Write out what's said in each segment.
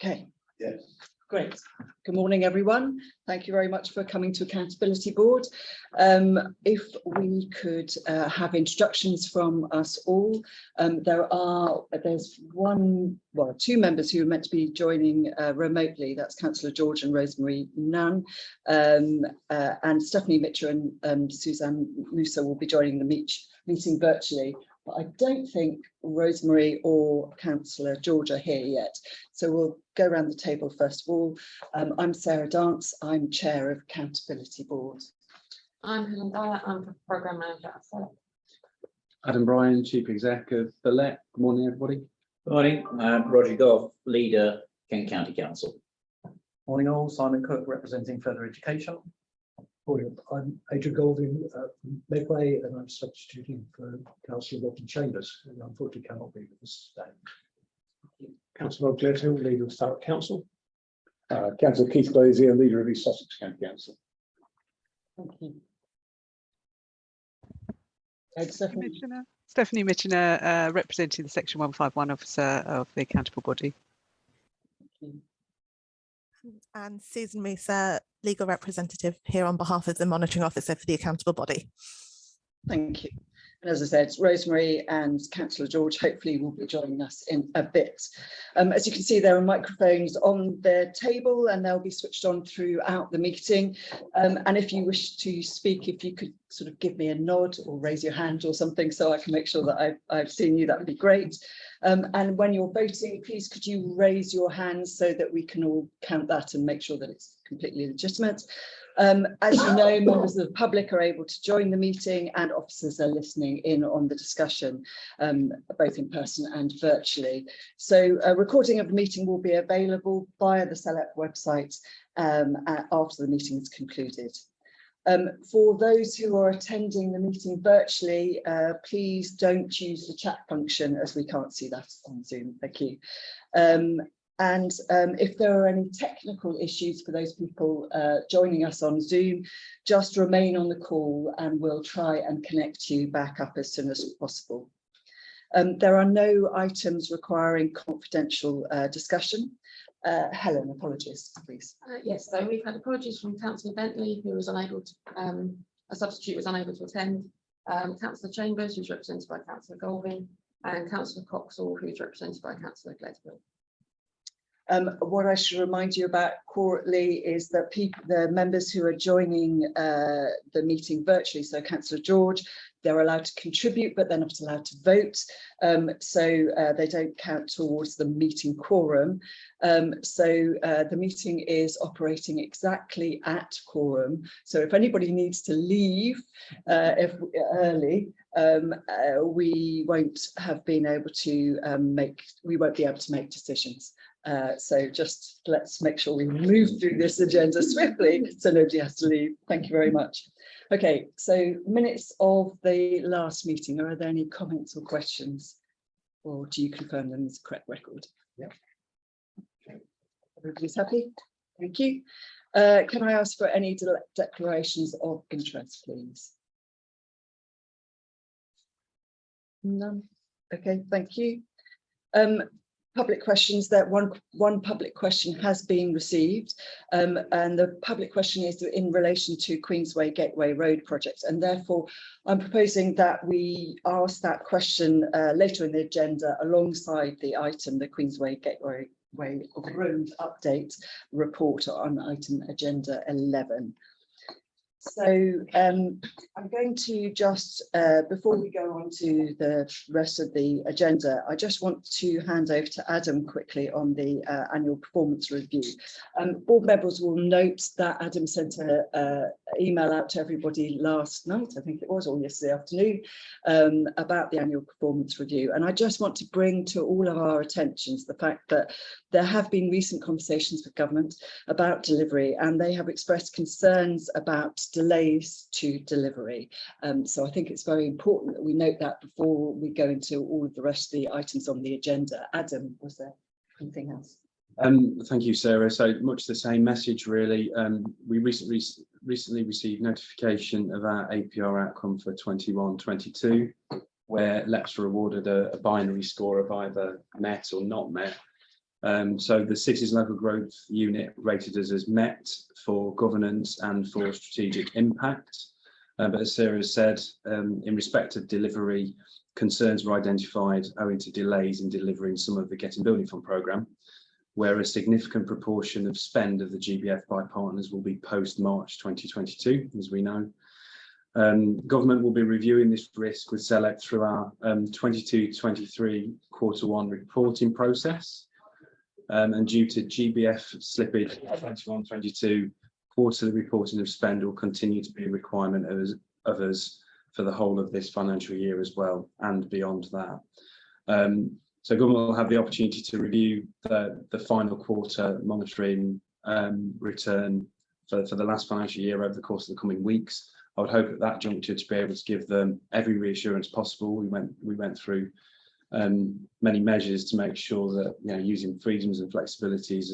Okay. Yes. Great. Good morning, everyone. Thank you very much for coming to Accountability Board. If we could have introductions from us all. There's two members who are meant to be joining remotely. That's Councillor George and Rosemary Nunn, and Stephanie Mitchell and Suzanne Musa will be joining the meeting virtually. But I don't think Rosemary or Councillor George are here yet. So we'll go around the table first of all. I'm Sarah Dance, I'm Chair of Accountability Board. I'm Helen Dyer, I'm the Programme Manager at SELEP. Adam Bryan, Chief Exec of SELEP. Good morning, everybody. Good morning, Roger Goff, Leader, Kent County Council. Morning all, Simon Cook representing Further Education. Morning, I'm Adrian Golding from Medway, and I'm substituting for Councillor Robin Chambers, who unfortunately cannot be with us today. Councillor Gledhill, Leader of Thurrock Council. Councillor Keith Glazier, Leader of East Sussex County Council. Thank you. Stephanie Mitchiner, representing the Section 151 officer of the accountable body. Thank you. And Susan Musa, legal representative here on behalf of the monitoring officer for the accountable body. Thank you. And as I said, Rosemary and Councillor George hopefully will be joining us in a bit. As you can see, there are microphones on the table and they'll be switched on throughout the meeting. And if you wish to speak, if you could sort of give me a nod or raise your hand or something so I can make sure that I've seen you, that would be great. And when you're voting, please could you raise your hands so that we can all count that and make sure that it's completely legitimate. As you know, members of the public are able to join the meeting and officers are listening in on the discussion, both in person and virtually. So a recording of the meeting will be available via the SELEP website after the meeting is concluded. For those who are attending the meeting virtually, please don't use the chat function as we can't see that on Zoom. Thank you. And if there are any technical issues for those people joining us on Zoom, just remain on the call and we'll try and connect you back up as soon as possible. There are no items requiring confidential discussion. Helen, apologies, please. Yes, so we've had apologies from Councillor Bentley, who was unable to, a substitute was unable to attend, Councillor Chambers, who's represented by Councillor Golding, and Councillor Coxall, who's represented by Councillor Gledhill. What I should remind you about corporately is that the members who are joining the meeting virtually, so Councillor George, they're allowed to contribute, but they're not allowed to vote. So they don't count towards the meeting quorum. So the meeting is operating exactly at quorum. So if anybody needs to leave early, we won't have been able to we won't be able to make decisions. So just let's make sure we move through this agenda swiftly so nobody has to leave. Thank you very much. Okay, so minutes of the last meeting. Are there any comments or questions? Or do you confirm them as a correct record? Yeah. Okay. Everybody's happy? Thank you. Can I ask for any declarations of interest, please? None. Okay, thank you. Public questions. That one public question has been received, and the public question is in relation to Queensway Gateway Road project, and therefore I'm proposing that we ask that question later in the agenda alongside the item, the Queensway Gateway Road update report on item agenda 11. So I'm going to just, before we go on to the rest of the agenda, I just want to hand over to Adam quickly on the annual performance review. Board members will note that Adam sent an email out to everybody last night, I think it was, or yesterday afternoon, about the annual performance review. And I just want to bring to all of our attentions the fact that there have been recent conversations with government about delivery, and they have expressed concerns about delays to delivery. So I think it's very important that we note that before we go into all of the rest of the items on the agenda. Adam, was there anything else? Thank you, Sarah. So much the same message, really. We recently received notification of our APR outcome for 21-22, where LEPs were awarded a binary score of either met or not met. So the Cities Local Growth Unit rated us as met for governance and for strategic impact. But as Sarah said, in respect of delivery, concerns were identified owing to delays in delivering some of the Getting Building Fund programme, where a significant proportion of spend of the GBF by partners will be post-March 2022, as we know. Government will be reviewing this risk with SELEP through our 22-23 Q1 reporting process. And due to GBF slippage 21-22, quarterly reporting of spend will continue to be a requirement of us for the whole of this financial year as well, and beyond that. So government will have the opportunity to review the final quarter monitoring return for the last financial year over the course of the coming weeks. I would hope at that juncture to be able to give them every reassurance possible. We went through many measures to make sure that, you know, using freedoms and flexibilities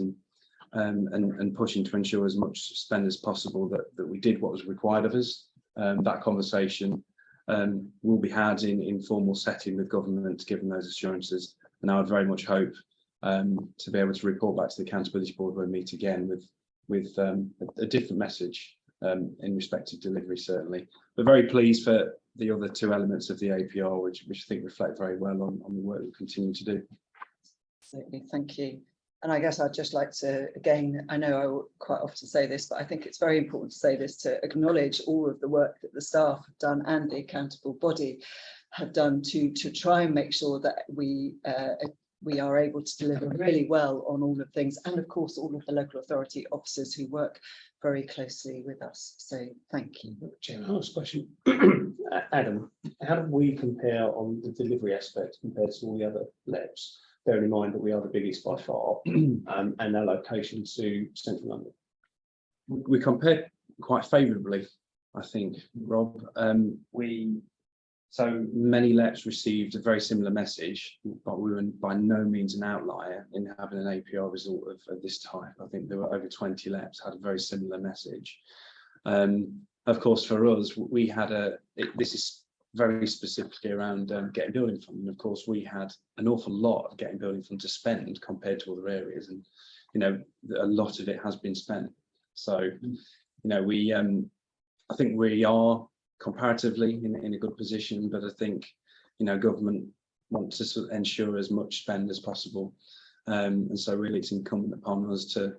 and pushing to ensure as much spend as possible that we did what was required of us. That conversation will be had in informal setting with government, given those assurances, and I would very much hope to be able to report back to the Accountability Board when we meet again with a different message in respect of delivery, certainly. We're very pleased for the other two elements of the APR, which I think reflect very well on the work we continue to do. Absolutely, thank you. And I guess I'd just like to, again, I know I will quite often say this, but I think it's very important to say this, to acknowledge all of the work that the staff have done and the accountable body have done to try and make sure that we are able to deliver really well on all of things, and of course all of the local authority officers who work very closely with us. So thank you. Chairman, last question. Adam, how do we compare on the delivery aspect compared to all the other LEPs? Bearing in mind that we are the biggest by far, and our location to central London. We compare quite favourably, I think, Rob. So many LEPs received a very similar message, but we were by no means an outlier in having an APR result of this type. I think there were over 20 LEPs had a very similar message. Of course, for us, we had this is very specifically around Getting Building Fund, and of course we had an awful lot of Getting Building Fund to spend compared to other areas, and you know, a lot of it has been spent. So you know, I think we are comparatively in a good position, but I think, you know, government wants to sort of ensure as much spend as possible, and so really it's incumbent upon us to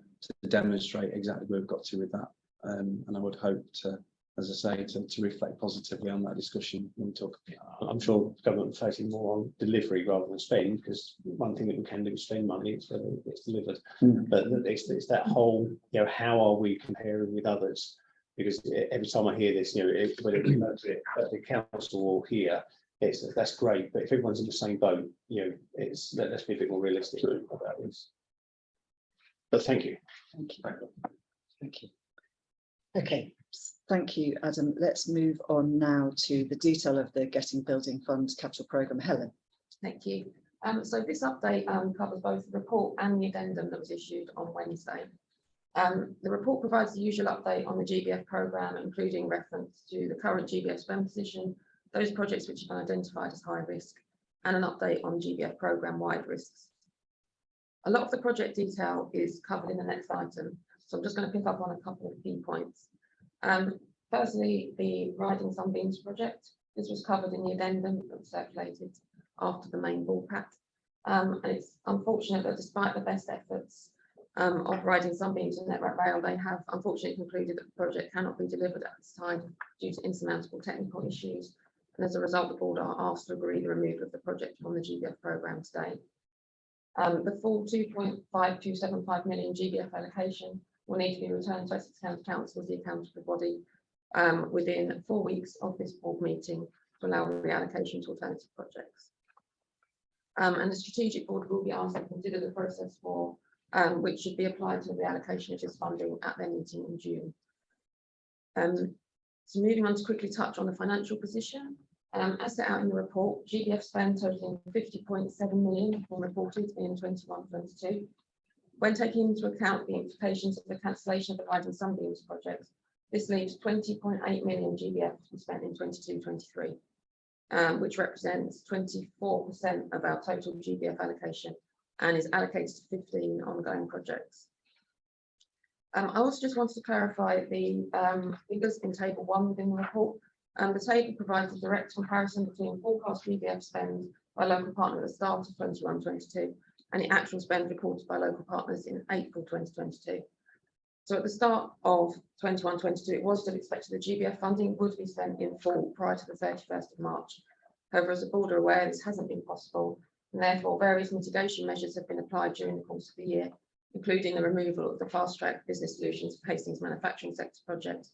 demonstrate exactly where we've got to with that, and I would hope to, as I say, to reflect positively on that discussion when we talk. I'm sure government is focusing more on delivery rather than spend, because one thing that we can do is spend money, it's whether it's delivered. But it's that whole, you know, how are we comparing with others? Because every time I hear this, you know, whether it's at the council or here, that's great. But if everyone's in the same boat, you know, let's be a bit more realistic about this. But thank you. Thank you. Thank you. Okay, thank you, Adam. Let's move on now to the detail of the Getting Building Fund capital programme. Helen. Thank you. So this update covers both the report and the addendum that was issued on Wednesday. The report provides the usual update on the GBF programme, including reference to the current GBF spend position, those projects which have been identified as high risk, and an update on GBF programme wide risks. A lot of the project detail is covered in the next item, so I'm just going to pick up on a couple of key points. Firstly, the Riding Sunbeams project. This was covered in the addendum that was circulated after the main board pack. And it's unfortunate that despite the best efforts of Riding Sunbeams and Network Rail, they have unfortunately concluded that the project cannot be delivered at this time due to insurmountable technical issues. And as a result, the board are asked to agree the removal of the project from the GBF programme today. The full 2.5275 million GBF allocation will need to be returned to Essex County Council as the accountable body within 4 weeks of this board meeting to allow reallocation to alternative projects. And the strategic board will be asked to consider the process for which should be applied to the reallocation of this funding at their meeting in June. So moving on to quickly touch on the financial position. As set out in the report, GBF spend totaling 50.7 million were reported in 21-22. When taking into account the implications of the cancellation of the Riding Sunbeams project, this leaves 20.8 million GBF to be spent in 22-23, which represents 24% of our total GBF allocation and is allocated to 15 ongoing projects. I also just wanted to clarify the figures in table 1 within the report. The table provides a direct comparison between forecast GBF spend by local partner at the start of 21-22 and the actual spend reported by local partners in April 2022. So at the start of 21-22, it was still expected that GBF funding would be spent in full prior to the 31st of March. However, as the board are aware, this hasn't been possible, and therefore various mitigation measures have been applied during the course of the year, including the removal of the fast-track business solutions for Hastings manufacturing sector project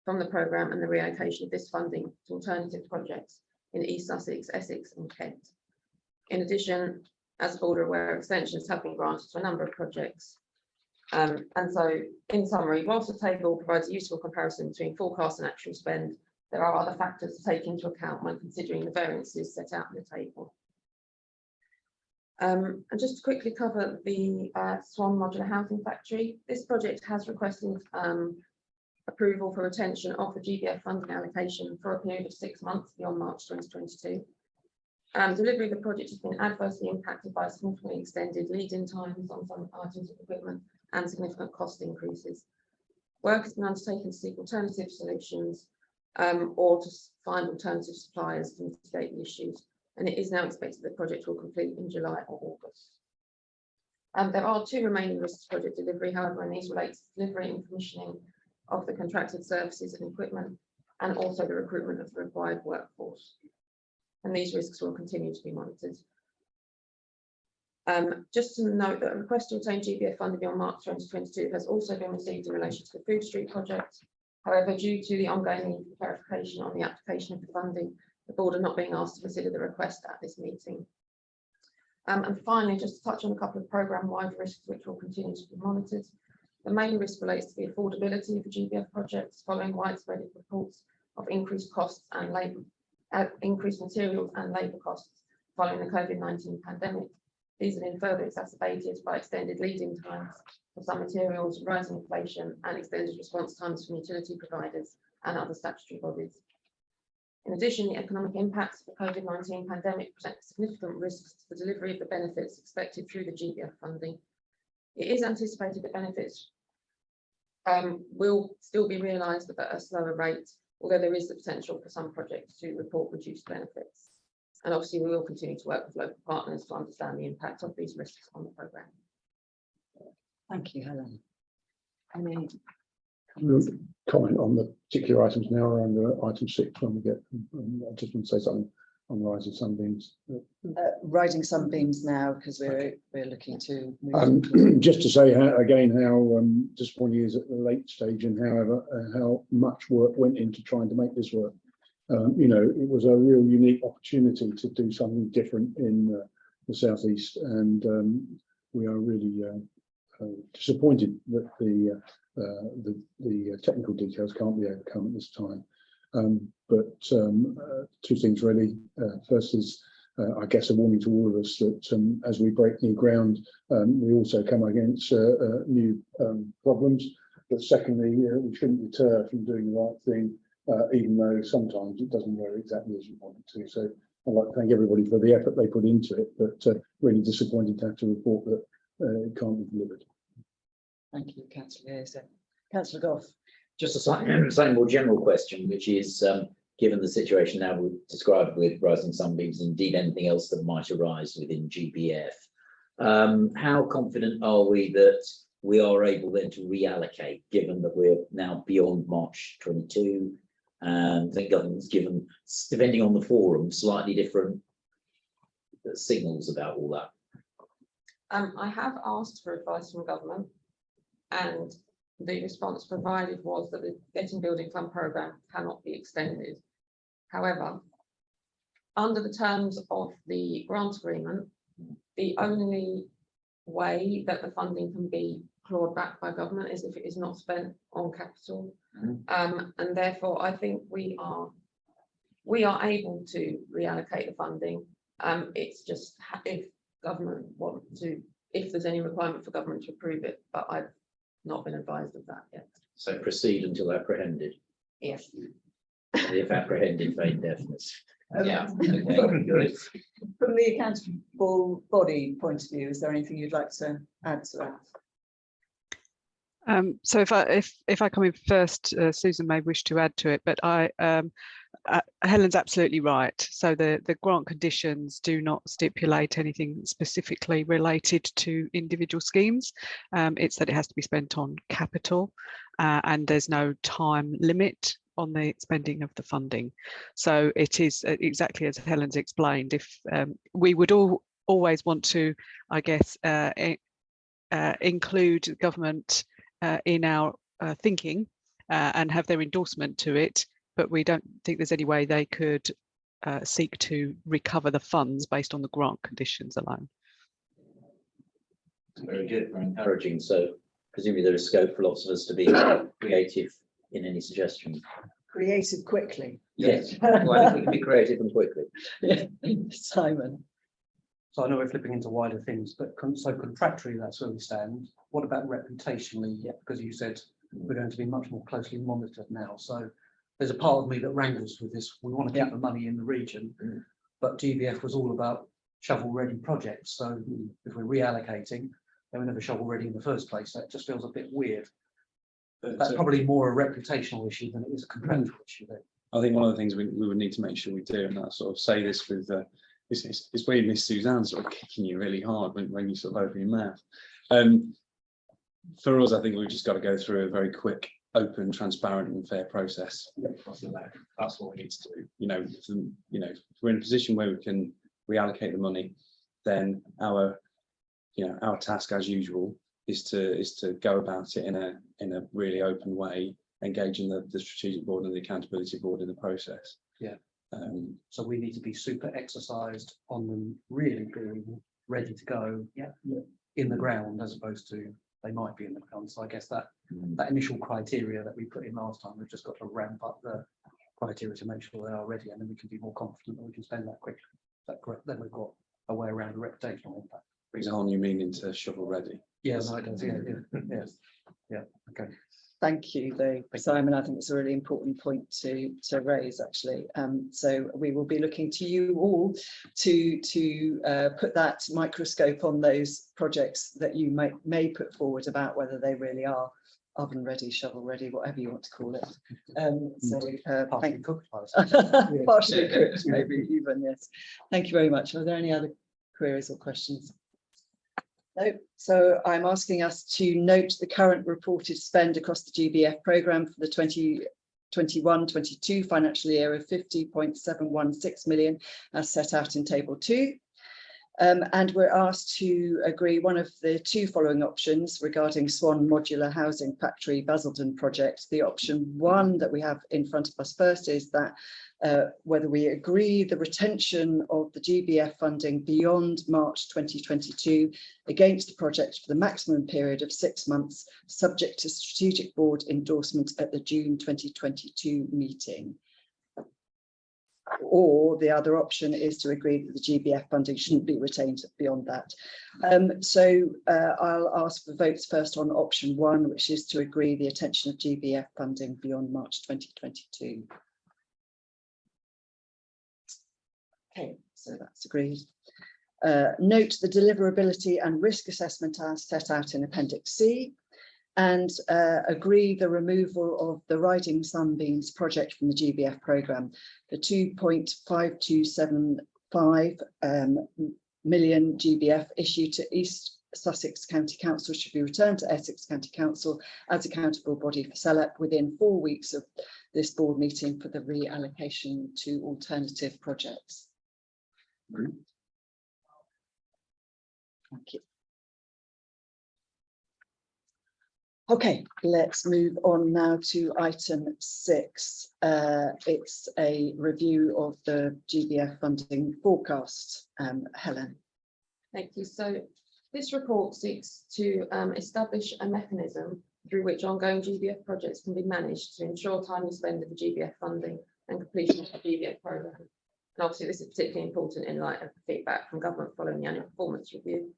from the programme and the reallocation of this funding to alternative projects in East Sussex, Essex and Kent. In addition, as the board are aware, extensions have been granted to a number of projects. And so, in summary, whilst the table provides a useful comparison between forecast and actual spend, there are other factors to take into account when considering the variances set out in the table. And just to quickly cover the Swan Modular Housing Factory, this project has requested approval for retention of the GBF funding allocation for a period of 6 months beyond March 2022. Delivery of the project has been adversely impacted by significantly extended lead-in times on some items of equipment and significant cost increases. Work has been undertaken to seek alternative solutions or to find alternative suppliers to mitigate the issues, and it is now expected the project will complete in July or August. There are 2 remaining risks to project delivery, however, and these relate to delivery and commissioning of the contracted services and equipment, and also the recruitment of the required workforce. And these risks will continue to be monitored. Just to note that a request to retain GBF funding beyond March 2022 has also been received in relation to the Food Street project. However, due to the ongoing need for clarification on the application of the funding, the board are not being asked to consider the request at this meeting. And finally, just to touch on a couple of programme-wide risks which will continue to be monitored. The main risk relates to the affordability of the GBF projects following widespread reports of increased costs and labour, increased materials and labour costs following the COVID-19 pandemic. These have been further exacerbated by extended lead-in times for some materials, rising inflation and extended response times from utility providers and other statutory bodies. In addition, the economic impacts of the COVID-19 pandemic present significant risks to the delivery of the benefits expected through the GBF funding. It is anticipated that benefits will still be realised at a slower rate, although there is the potential for some projects to report reduced benefits. And obviously we will continue to work with local partners to understand the impact of these risks on the programme. Thank you, Helen. Any Comment on the particular items now around item 6 when we get, I just want to say something on rising sunbeams. riding sunbeams now, because we're looking to move just to say again how disappointing it is at the late stage and how much work went into trying to make this work. You know, it was a real unique opportunity to do something different in the southeast, and we are really disappointed that the technical details can't be overcome at this time. But 2 things really. First is, I guess, a warning to all of us that as we break new ground, we also come against new problems. But secondly, we shouldn't deter from doing the right thing, even though sometimes it doesn't go exactly as you want it to. So I'd like to thank everybody for the effort they put into it, but really disappointed to have to report that it can't be delivered. Thank you, Councillor. Councillor Gough. Just a slightly more general question, which is, given the situation now we've described with rising sunbeams, indeed anything else that might arise within GBF, how confident are we that we are able then to reallocate, given that we're now beyond March 22, and the government's given, depending on the forum, slightly different signals about all that? I have asked for advice from government, and the response provided was that the Getting Building Fund programme cannot be extended. However, under the terms of the grant agreement, the only way that the funding can be clawed back by government is if it is not spent on capital. And therefore, I think we are able to reallocate the funding. It's just if government want to, if there's any requirement for government to approve it, but I've not been advised of that yet. So proceed until apprehended. Yes. If apprehended, feign deafness. Yeah. Okay. Good. From the accountable body point of view, is there anything you'd like to add to that? So if I come in first, Susan may wish to add to it, but Helen's absolutely right. So the grant conditions do not stipulate anything specifically related to individual schemes. It's that it has to be spent on capital, and there's no time limit on the spending of the funding. So it is exactly as Helen's explained. If we would always want to, I guess, include government in our thinking and have their endorsement to it, but we don't think there's any way they could seek to recover the funds based on the grant conditions alone. Very good, very encouraging. So presumably there is scope for lots of us to be creative in any suggestions. Creative quickly. Yes, well, I think we can be creative and quickly. Yeah. Simon. So I know we're flipping into wider things, but so contractually, that's where we stand. What about reputationally? Yeah, because you said we're going to be much more closely monitored now. So there's a part of me that wrangles with this. We want to keep the money in the region, but GBF was all about shovel-ready projects. So if we're reallocating, they were never shovel-ready in the first place. That just feels a bit weird. That's probably more a reputational issue than it is a contractual issue. Though. I think one of the things we would need to make sure we do, and I sort of say this with, it's weird, Miss Suzanne sort of kicking you really hard when you sort of open your mouth. For us, I think we've just got to go through a very quick, open, transparent and fair process. That's what we need to do. If we're in a position where we can reallocate the money, then our task as usual is to go about it in a really open way, engaging the strategic board and the accountability board in the process. Yeah. So we need to be super exercised on them really being ready to go in the ground, as opposed to they might be in the ground. So I guess that initial criteria that we put in last time, we've just got to ramp up the criteria to make sure they are ready, and then we can be more confident that we can spend that quickly. Is that correct? Then we've got a way around the reputational impact. Brings a whole new meaning to shovel ready. Yeah, no, it does. Yeah. Okay. Thank you, though, Simon. I think it's a really important point to raise, actually. So we will be looking to you all to put that microscope on those projects that you may put forward about whether they really are oven ready, shovel ready, whatever you want to call it. Partially cooked, partially cooked, maybe even, yes. Thank you very much. Are there any other queries or questions? No. So I'm asking us to note the current reported spend across the GBF programme for the 21-22 financial year of 50.716 million as set out in table 2. And we're asked to agree one of the two following options regarding Swan Modular Housing Factory Basildon project. The option 1 that we have in front of us first is that whether we agree the retention of the GBF funding beyond March 2022 against the project for the maximum period of 6 months, subject to strategic board endorsement at the June 2022 meeting. Or the other option is to agree that the GBF funding shouldn't be retained beyond that. I'll ask for votes first on option 1, which is to agree the retention of GBF funding beyond March 2022. Okay, so that's agreed. Note the deliverability and risk assessment as set out in Appendix C, and agree the removal of the Riding Sunbeams project from the GBF programme. The 2.5275 million GBF issued to East Sussex County Council should be returned to Essex County Council as accountable body for SELEP within 4 weeks of this board meeting for the reallocation to alternative projects. Thank you. Okay, let's move on now to item 6. It's a review of the GBF funding forecast. Helen. Thank you. So this report seeks to establish a mechanism through which ongoing GBF projects can be managed to ensure timely spend of the GBF funding and completion of the GBF programme. And obviously this is particularly important in light of the feedback from government following the annual performance review.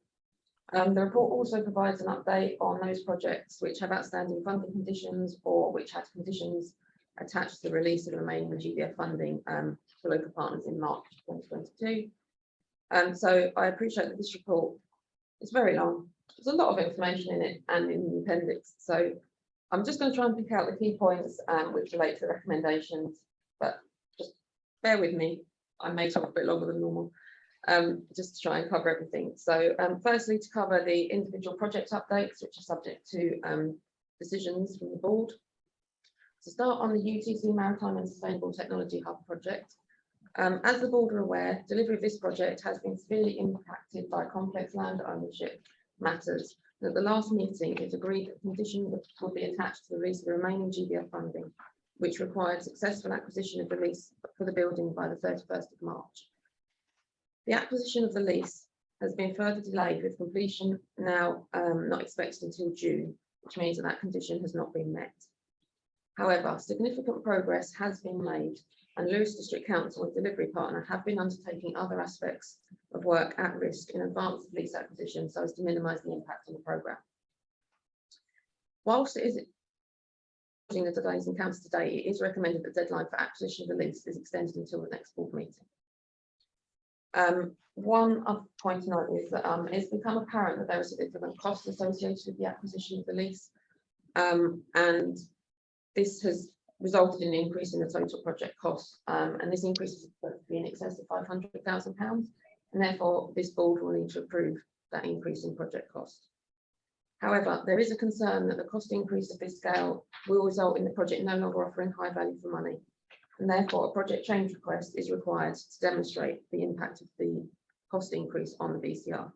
The report also provides an update on those projects which have outstanding funding conditions or which had conditions attached to the release of the remaining GBF funding for local partners in March 2022. So I appreciate that this report is very long. There's a lot of information in it and in the appendix. So I'm just going to try and pick out the key points which relate to the recommendations, but just bear with me. I may talk a bit longer than normal, just to try and cover everything. So firstly, to cover the individual project updates, which are subject to decisions from the board. To start on the UTC Maritime and Sustainable Technology Hub project. As the board are aware, delivery of this project has been severely impacted by complex land ownership matters. At the last meeting, it agreed that condition would be attached to the release of the remaining GBF funding, which required successful acquisition of the lease for the building by the 31st of March. The acquisition of the lease has been further delayed, with completion now not expected until June, which means that condition has not been met. However, significant progress has been made, and Lewes District Council and delivery partner have been undertaking other aspects of work at risk in advance of lease acquisition so as to minimise the impact on the programme. Whilst it is the delays encountered today, it is recommended that the deadline for acquisition of the lease is extended until the next board meeting. One other point to note is that it's become apparent that there are significant costs associated with the acquisition of the lease, and this has resulted in an increase in the total project cost, and this increase is supposed to be in excess of £500,000, and therefore this board will need to approve that increase in project cost. However, there is a concern that the cost increase of this scale will result in the project no longer offering high value for money, and therefore a project change request is required to demonstrate the impact of the cost increase on the BCR.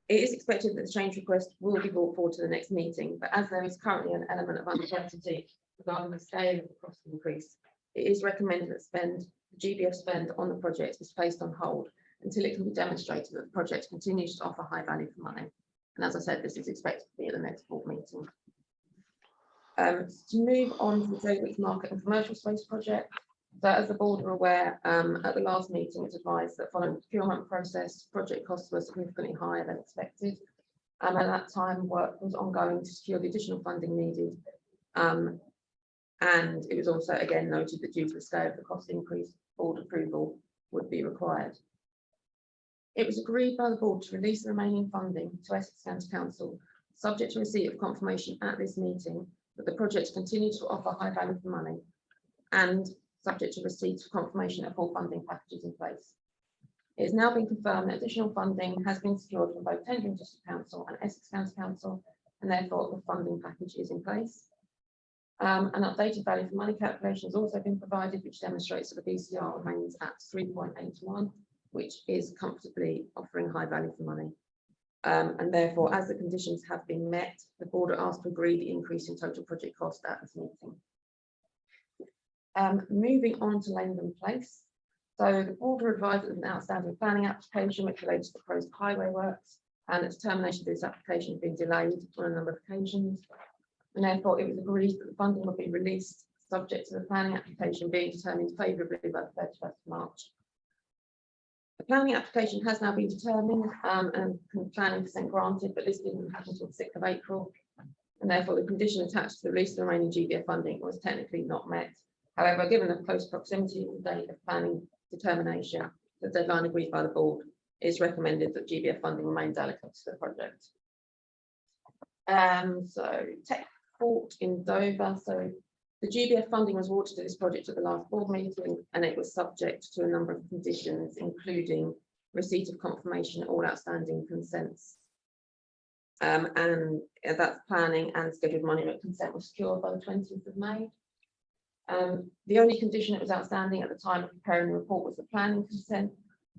It is expected that the change request will be brought forward to the next meeting, but as there is currently an element of uncertainty regarding the scale of the cost increase, it is recommended that the GBF spend on the project is placed on hold until it can be demonstrated that the project continues to offer high value for money. And as I said, this is expected to be at the next board meeting. To move on to the Daybridge Market and Commercial Space project. So as the board are aware, at the last meeting, it's advised that following the procurement process, project costs were significantly higher than expected. At that time, work was ongoing to secure the additional funding needed. And it was also again noted that due to the scale of the cost increase, board approval would be required. It was agreed by the board to release the remaining funding to Essex County Council, subject to receipt of confirmation at this meeting that the project continues to offer high value for money, and subject to receipt of confirmation that full funding packages in place. It has now been confirmed that additional funding has been secured from both Tendring District Council and Essex County Council, and therefore the funding package is in place. An updated value for money calculation has also been provided, which demonstrates that the BCR remains at 3.81, which is comfortably offering high value for money. And therefore, as the conditions have been met, the board are asked to agree the increase in total project cost at this meeting. Moving on to Langdon Place. So the board are advised that an outstanding planning application which relates to the proposed highway works, and the determination of this application has been delayed on a number of occasions. And therefore it was agreed that the funding will be released subject to the planning application being determined favourably by the 31st of March. The planning application has now been determined and planning consent granted, but this didn't happen until the 6th of April. And therefore the condition attached to the release of the remaining GBF funding was technically not met. However, given the close proximity of the date of planning determination, the deadline agreed by the board, it is recommended that GBF funding remains allocated to the project. So Tech Port in Dover. So the GBF funding was awarded to this project at the last board meeting, and it was subject to a number of conditions, including receipt of confirmation of all outstanding consents. And that's planning and scheduled monument consent was secured by the 20th of May. The only condition that was outstanding at the time of preparing the report was the planning consent,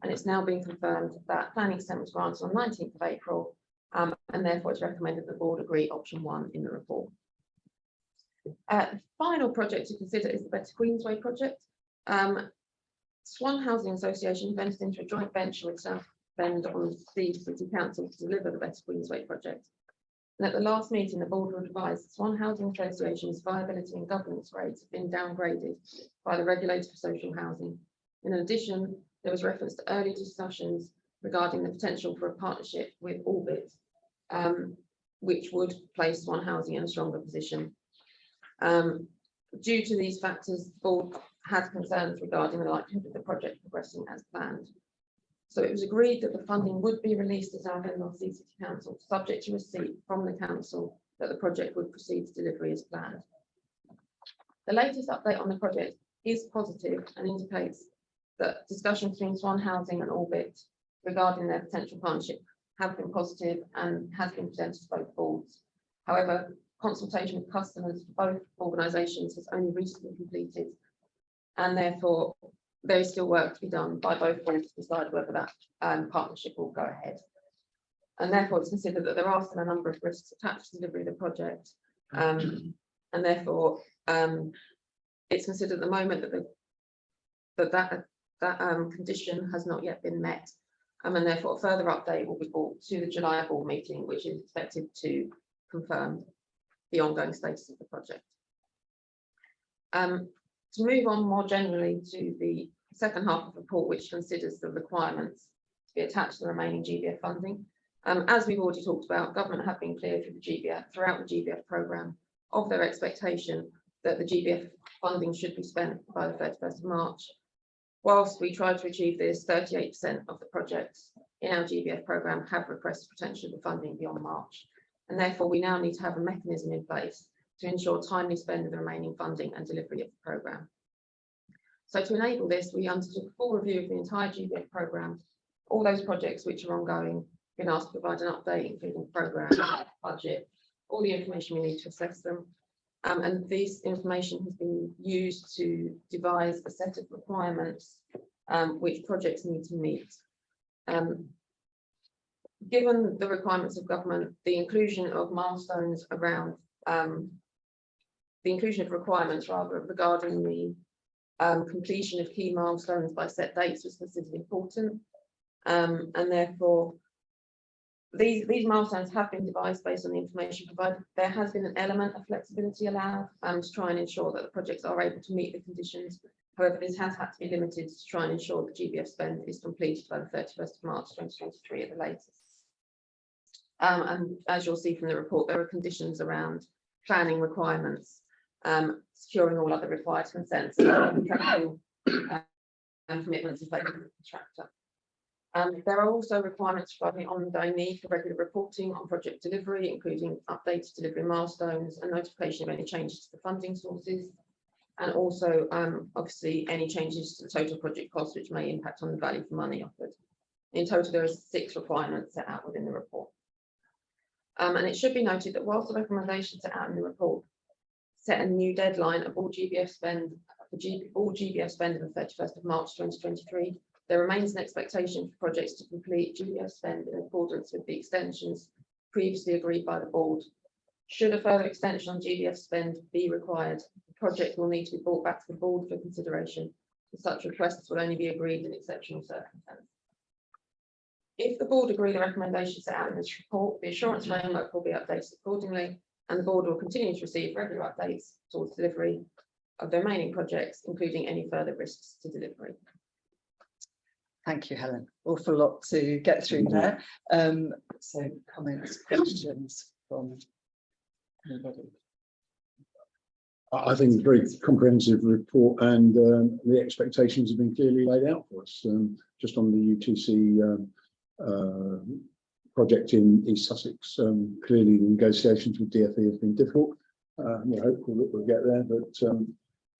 and it's now been confirmed that planning consent was granted on 19th of April, and therefore it's recommended the board agree option 1 in the report. The final project to consider is the Better Queensway project. Swan Housing Association has entered into a joint venture with South Bend on Steve City Council to deliver the Better Queensway project. And at the last meeting, the board would advise that Swan Housing Association's viability and governance rates have been downgraded by the regulator for social housing. In addition, there was reference to early discussions regarding the potential for a partnership with Orbit, which would place Swan Housing in a stronger position. Due to these factors, the board had concerns regarding the likelihood of the project progressing as planned. So it was agreed that the funding would be released as our North Sea City Council, subject to receipt from the council that the project would proceed to delivery as planned. The latest update on the project is positive and indicates that discussions between Swan Housing and Orbit regarding their potential partnership have been positive and has been presented to both boards. However, consultation with customers for both organisations has only recently completed, and therefore there is still work to be done by both boards to decide whether that partnership will go ahead. And therefore it's considered that there are still a number of risks attached to delivery of the project, and therefore it's considered at the moment that that condition has not yet been met, and therefore a further update will be brought to the July board meeting, which is expected to confirm the ongoing status of the project. To move on more generally to the second half of the report, which considers the requirements to be attached to the remaining GBF funding. As we've already talked about, government have been clear through the GBF, throughout the GBF programme, of their expectation that the GBF funding should be spent by the 31st of March. Whilst we try to achieve this, 38% of the projects in our GBF programme have requested potential of funding beyond March. And therefore we now need to have a mechanism in place to ensure timely spend of the remaining funding and delivery of the programme. So to enable this, we undertook a full review of the entire GBF programme, all those projects which are ongoing, been asked to provide an update, including programme, budget, all the information we need to assess them. And this information has been used to devise a set of requirements which projects need to meet. Given the requirements of government, the inclusion of milestones around the inclusion of requirements rather regarding the completion of key milestones by set dates was considered important, and therefore these milestones have been devised based on the information provided. There has been an element of flexibility allowed to try and ensure that the projects are able to meet the conditions. However, this has had to be limited to try and ensure that GBF spend is completed by the 31st of March 2023 at the latest. And as you'll see from the report, there are conditions around planning requirements, securing all other required consents, and commitments in place with the contractor. There are also requirements regarding ongoing need for regular reporting on project delivery, including updated delivery milestones and notification of any changes to the funding sources, and also obviously any changes to the total project cost which may impact on the value for money offered. In total, there are 6 requirements set out within the report. And it should be noted that whilst the recommendations set out in the report set a new deadline of all GBF spend on the 31st of March 2023, there remains an expectation for projects to complete GBF spend in accordance with the extensions previously agreed by the board. Should a further extension on GBF spend be required, the project will need to be brought back to the board for consideration, and such requests will only be agreed in exceptional circumstances. If the board agree the recommendations set out in this report, the assurance framework will be updated accordingly, and the board will continue to receive regular updates towards delivery of the remaining projects, including any further risks to delivery. Thank you, Helen. Awful lot to get through there. So comments, questions from anybody? I think it's a very comprehensive report, and the expectations have been clearly laid out for us. Just on the UTC project in East Sussex, clearly the negotiations with DfE have been difficult. We're hopeful that we'll get there, but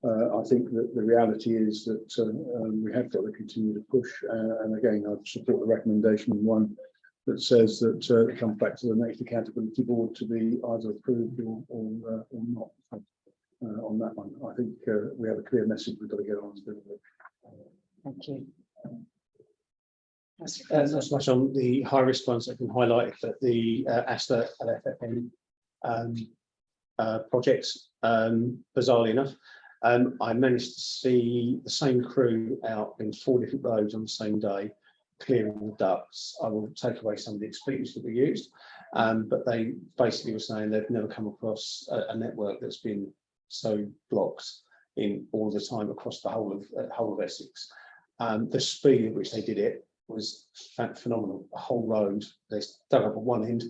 I think that the reality is that we have got to continue to push. And again, I support the recommendation one that says that it comes back to the next accountability board to be either approved or not. On that one, I think we have a clear message we've got to get on to deliver. Thank you. Not much on the high risk ones. I can highlight that the ASTA LFFM projects, bizarrely enough, I managed to see the same crew out in 4 different roads on the same day, clearing the ducts. I will take away some of the expletives that were used, but they basically were saying they've never come across a network that's been so blocked in all the time across the whole of Essex. The speed at which they did it was phenomenal. The whole road, they dug up at one end,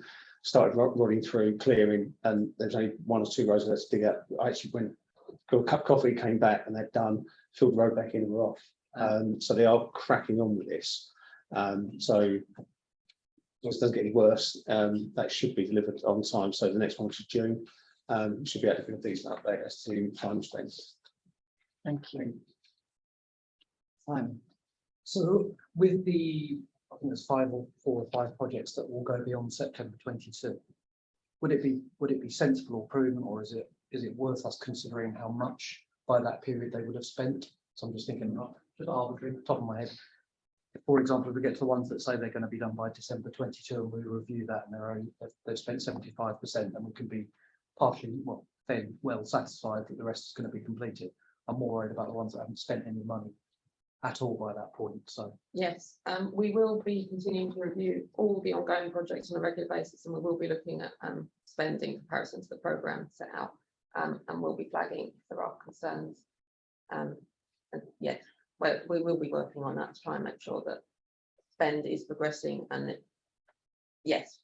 started rodding through, clearing, and there's only 1 or 2 roads left to dig out. I actually went, got a cup of coffee, came back, and they'd done filled the road back in and we're off. So they are cracking on with this. So if it doesn't get any worse, that should be delivered on time. So the next one, which is June, should be able to give a decent update as to time spent. Thank you. Simon. So with the, I think there's 4 or 5 projects that will go beyond September 22. Would it be sensible or prudent, or is it worth us considering how much by that period they would have spent? So I'm just thinking, just arbitrary, top of my head. For example, if we get to the ones that say they're going to be done by December 22 and we review that and they've spent 75%, then we can be partially, well, fairly well satisfied that the rest is going to be completed. I'm more worried about the ones that haven't spent any money at all by that point. So Yes, we will be continuing to review all the ongoing projects on a regular basis, and we will be looking at spend in comparison to the programme set out, and we'll be flagging if there are concerns. And yes, well, we will be working on that to try and make sure that spend is progressing, and that, yes,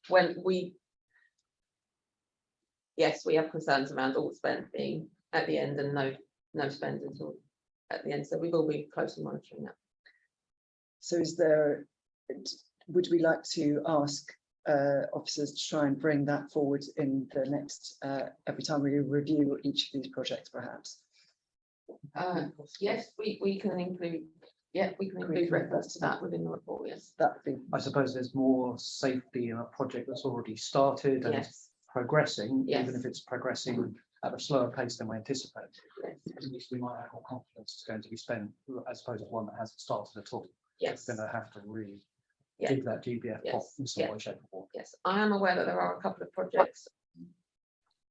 we have concerns around all spend being at the end and no spend until at the end, so we will be closely monitoring that. So would we like to ask officers to try and bring that forward in the next, every time we review each of these projects, perhaps? Yes, we can include, reference to that within the report, yes. That'd be, I suppose there's more safety in a project that's already started and Yes, progressing, Yes. even if it's progressing at a slower pace than we anticipate. yes, At least we might have more confidence it's going to be spent, as opposed to one that hasn't started at all. yes, Going to have to really Yeah. give that GBF pop Yes. in some Yeah. way, shape or form. yes. I am aware that there are a couple of projects.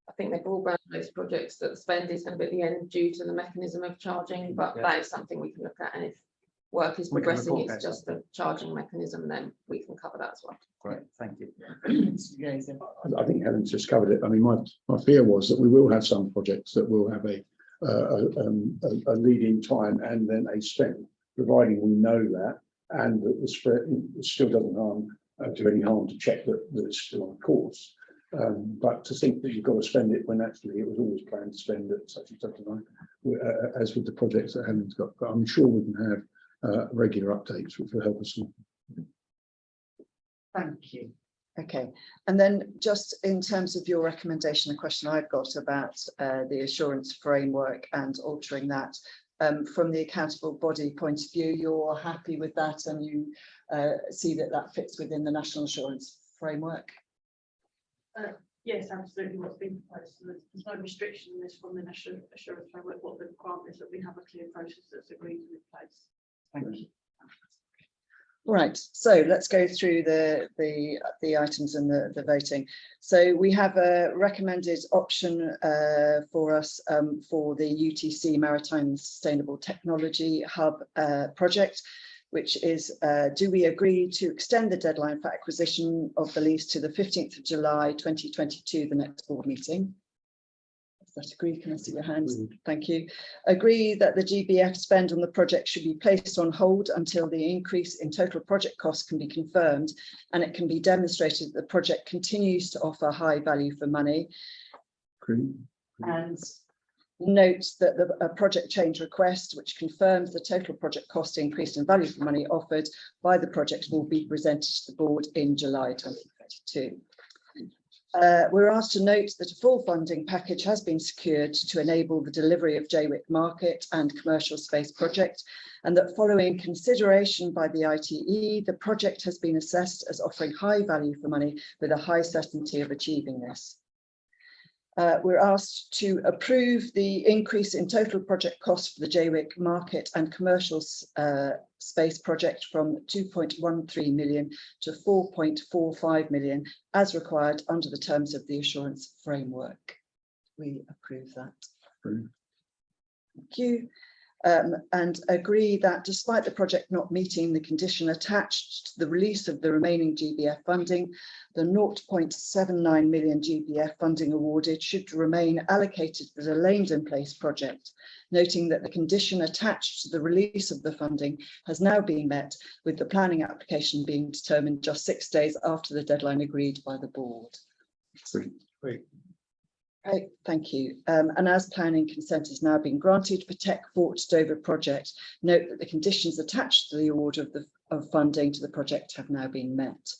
I think they're broadband-based projects that the spend is going to be at the end due to the mechanism of charging, but Yeah. that is something we can look at, and if work is We can progressing, report it's back just the charging mechanism, then we can cover that as well. Great, thank you. I think Helen's just covered it. I mean, my fear was that we will have some projects that will have a lead-in time and then a spend, providing we know that, and that the spread still doesn't do any harm to check that it's still on course. But to think that you've got to spend it when actually it was always planned to spend at such and such a time, as with the projects that Helen's got. But I'm sure we can have regular updates which will help us. thank you. Okay, and then just in terms of your recommendation, the question I've got about the assurance framework and altering that, from the accountable body point of view, you're happy with that, and you see that fits within the national assurance framework? Yes, absolutely. What's been proposed, so there's no restriction in this from the national assurance framework. What the requirement is that we have a clear process that's agreed and in place. Thank you. Right, so let's go through the items and the voting. So we have a recommended option for us for the UTC Maritime Sustainable Technology Hub project, which is, do we agree to extend the deadline for acquisition of the lease to the 15th of July 2022, the next board meeting? Does that agree? Can I see your hands? Thank you. Agree that the GBF spend on the project should be placed on hold until the increase in total project costs can be confirmed and it can be demonstrated that the project continues to offer high value for money. Agree. And note that a project change request which confirms the total project cost increase in value for money offered by the project will be presented to the board in July 2022. We're asked to note that a full funding package has been secured to enable the delivery of JWIC Market and Commercial Space project, and that following consideration by the ITE, the project has been assessed as offering high value for money with a high certainty of achieving this. We're asked to approve the increase in total project cost for the JWIC Market and Commercial Space project from 2.13 million to 4.45 million as required under the terms of the assurance framework. We approve that. Approve. Thank you. And agree that despite the project not meeting the condition attached to the release of the remaining GBF funding, the 0.79 million GBF funding awarded should remain allocated for the Langdon Place project, noting that the condition attached to the release of the funding has now been met, with the planning application being determined just 6 days after the deadline agreed by the board. Agree. Great, thank you. And as planning consent has now been granted for Tech Fort Dover project, note that the conditions attached to the award of funding to the project have now been met.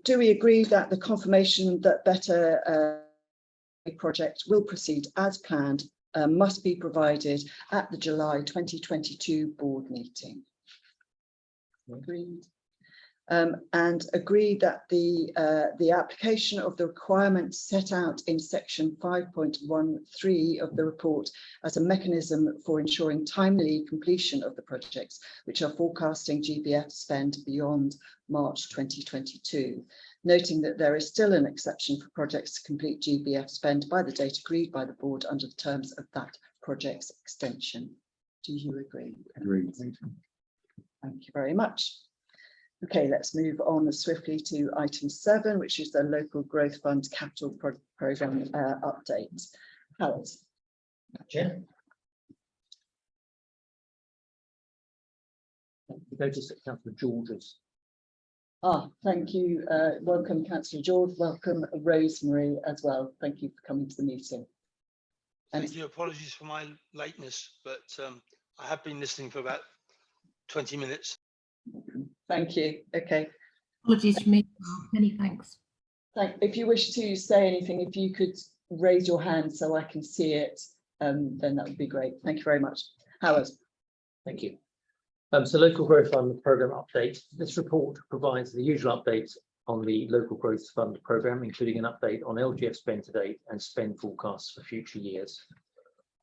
Do we agree that the confirmation that Better project will proceed as planned must be provided at the July 2022 board meeting? Agreed. And agree that the application of the requirements set out in section 5.13 of the report as a mechanism for ensuring timely completion of the projects which are forecasting GBF spend beyond March 2022, noting that there is still an exception for projects to complete GBF spend by the date agreed by the board under the terms of that project's extension. Do you agree? Agreed. Thank you very much. Okay, let's move on swiftly to item 7, which is the Local Growth Fund Capital Programme update. Howard. Chair. We go to Councillor George's. Thank you. Welcome, Councillor George. Welcome, Rosemary, as well. Thank you for coming to the meeting. Thank you. Apologies for my lateness, but I have been listening for about 20 minutes. Thank you. Okay. Apologies for me. Many thanks. If you wish to say anything, if you could raise your hand so I can see it, then that would be great. Thank you very much. Howard. Thank you. So Local Growth Fund Programme update. This report provides the usual updates on the Local Growth Fund Programme, including an update on LGF spend to date and spend forecasts for future years.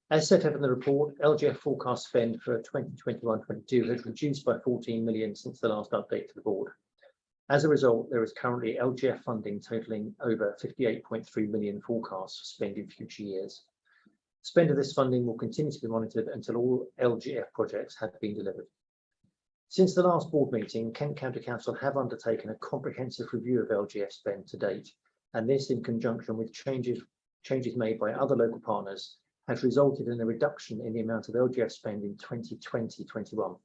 As set out in the report, LGF forecast spend for 2021-22 has reduced by 14 million since the last update to the board. As a result, there is currently LGF funding totaling over 58.3 million forecasts for spend in future years. Spend of this funding will continue to be monitored until all LGF projects have been delivered. Since the last board meeting, Kent County Council have undertaken a comprehensive review of LGF spend to date, and this in conjunction with changes made by other local partners has resulted in a reduction in the amount of LGF spend in 2020-21,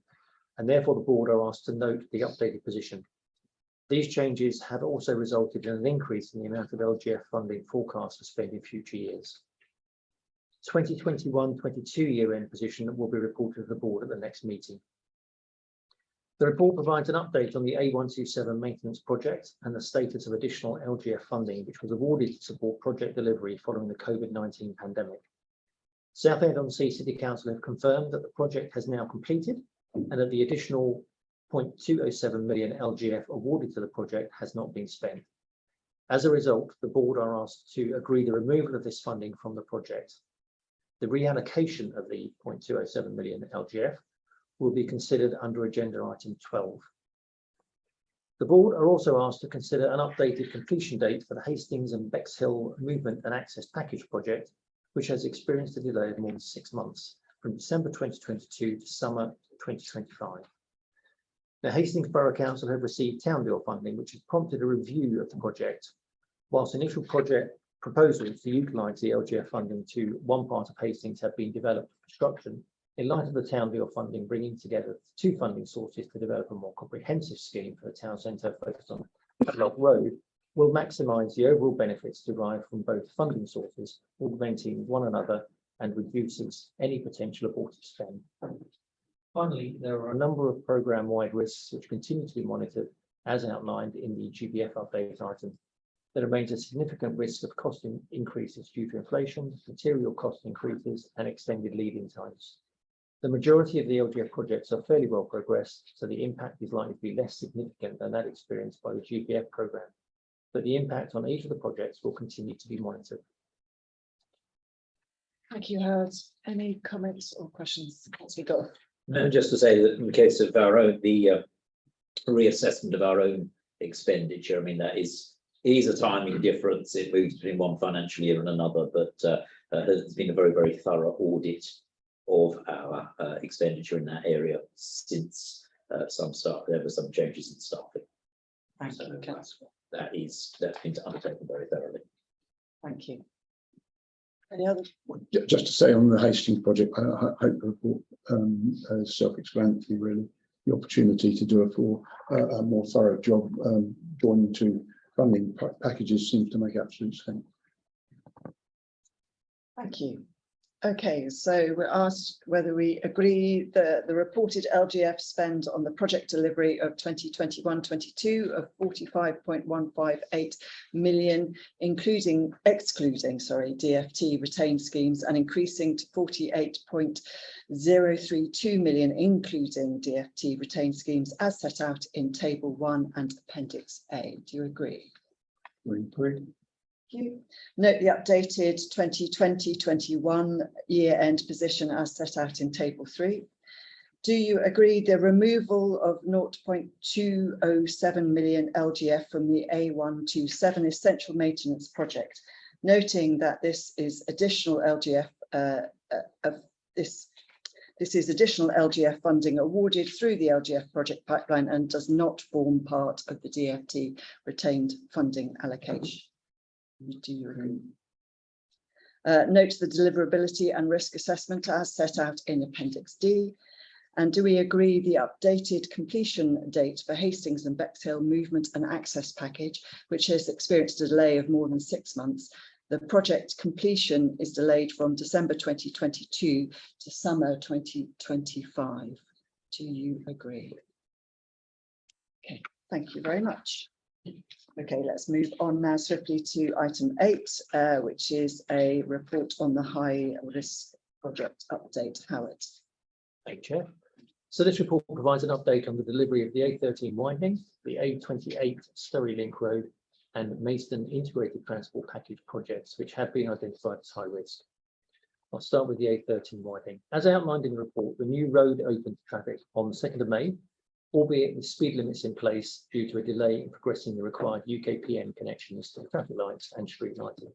and therefore the board are asked to note the updated position. These changes have also resulted in an increase in the amount of LGF funding forecast for spend in future years. 2021-22 year-end position will be reported to the board at the next meeting. The report provides an update on the A127 maintenance project and the status of additional LGF funding which was awarded to support project delivery following the COVID-19 pandemic. Southend-on-Sea City Council have confirmed that the project has now completed and that the additional 0.207 million LGF awarded to the project has not been spent. As a result, the board are asked to agree the removal of this funding from the project. The reallocation of the 0.207 million LGF will be considered under agenda item 12. The board are also asked to consider an updated completion date for the Hastings and Bexhill Movement and Access Package project, which has experienced a delay of more than 6 months, from December 2022 to summer 2025. The Hastings Borough Council have received town bill funding, which has prompted a review of the project. Whilst initial project proposals to utilise the LGF funding to one part of Hastings have been developed for construction, in light of the town bill funding bringing together 2 funding sources to develop a more comprehensive scheme for the town centre focused on Padlock Road, will maximise the overall benefits derived from both funding sources, augmenting one another and reduces any potential abortive spend. Finally, there are a number of programme-wide risks which continue to be monitored, as outlined in the GBF update item. There remains a significant risk of cost increases due to inflation, material cost increases, and extended lead-in times. The majority of the LGF projects are fairly well progressed, so the impact is likely to be less significant than that experienced by the GBF programme, but the impact on each of the projects will continue to be monitored. Thank you, Howard. Any comments or questions? Councillor Goff. No, just to say that in the case of our own, the reassessment of our own expenditure, I mean, it is a timing difference. It moves between one financial year and another, but there's been a very, very thorough audit of our expenditure in that area since there were some changes in staffing. Thank you, Councillor. That's been undertaken very thoroughly. Thank you. Any other? Just to say on the Hastings project, I hope the report is self-explanatory, really. The opportunity to do a more thorough job joining 2 funding packages seems to make absolute sense. Thank you. Okay, so we're asked whether we agree that the reported LGF spend on the project delivery of 2021-22 of 45.158 million, excluding DFT retained schemes, and increasing to 48.032 million, including DFT retained schemes, as set out in Table 1 and Appendix A. Do you agree? We agree. You. Note the updated 2020-21 year-end position as set out in Table 3. Do you agree the removal of 0.207 million LGF from the A127 essential maintenance project, noting that this is additional LGF this is additional LGF funding awarded through the LGF project pipeline and does not form part of the DFT retained funding allocation? Do you agree? Note the deliverability and risk assessment as set out in Appendix D. And do we agree the updated completion date for Hastings and Bexhill movement and access package, which has experienced a delay of more than 6 months? The project completion is delayed from December 2022 to summer 2025. Do you agree? Okay, thank you very much. Okay, let's move on now swiftly to item 8, which is a report on the high risk project update. Howard. Thank you, Chair. So this report provides an update on the delivery of the A13 widening, the A28 Story Link Road, and Maidstone Integrated Transport Package projects, which have been identified as high risk. I'll start with the A13 widening. As outlined in the report, the new road opened to traffic on the 2nd of May, albeit with speed limits in place due to a delay in progressing the required UKPN connections to the traffic lights and street lighting.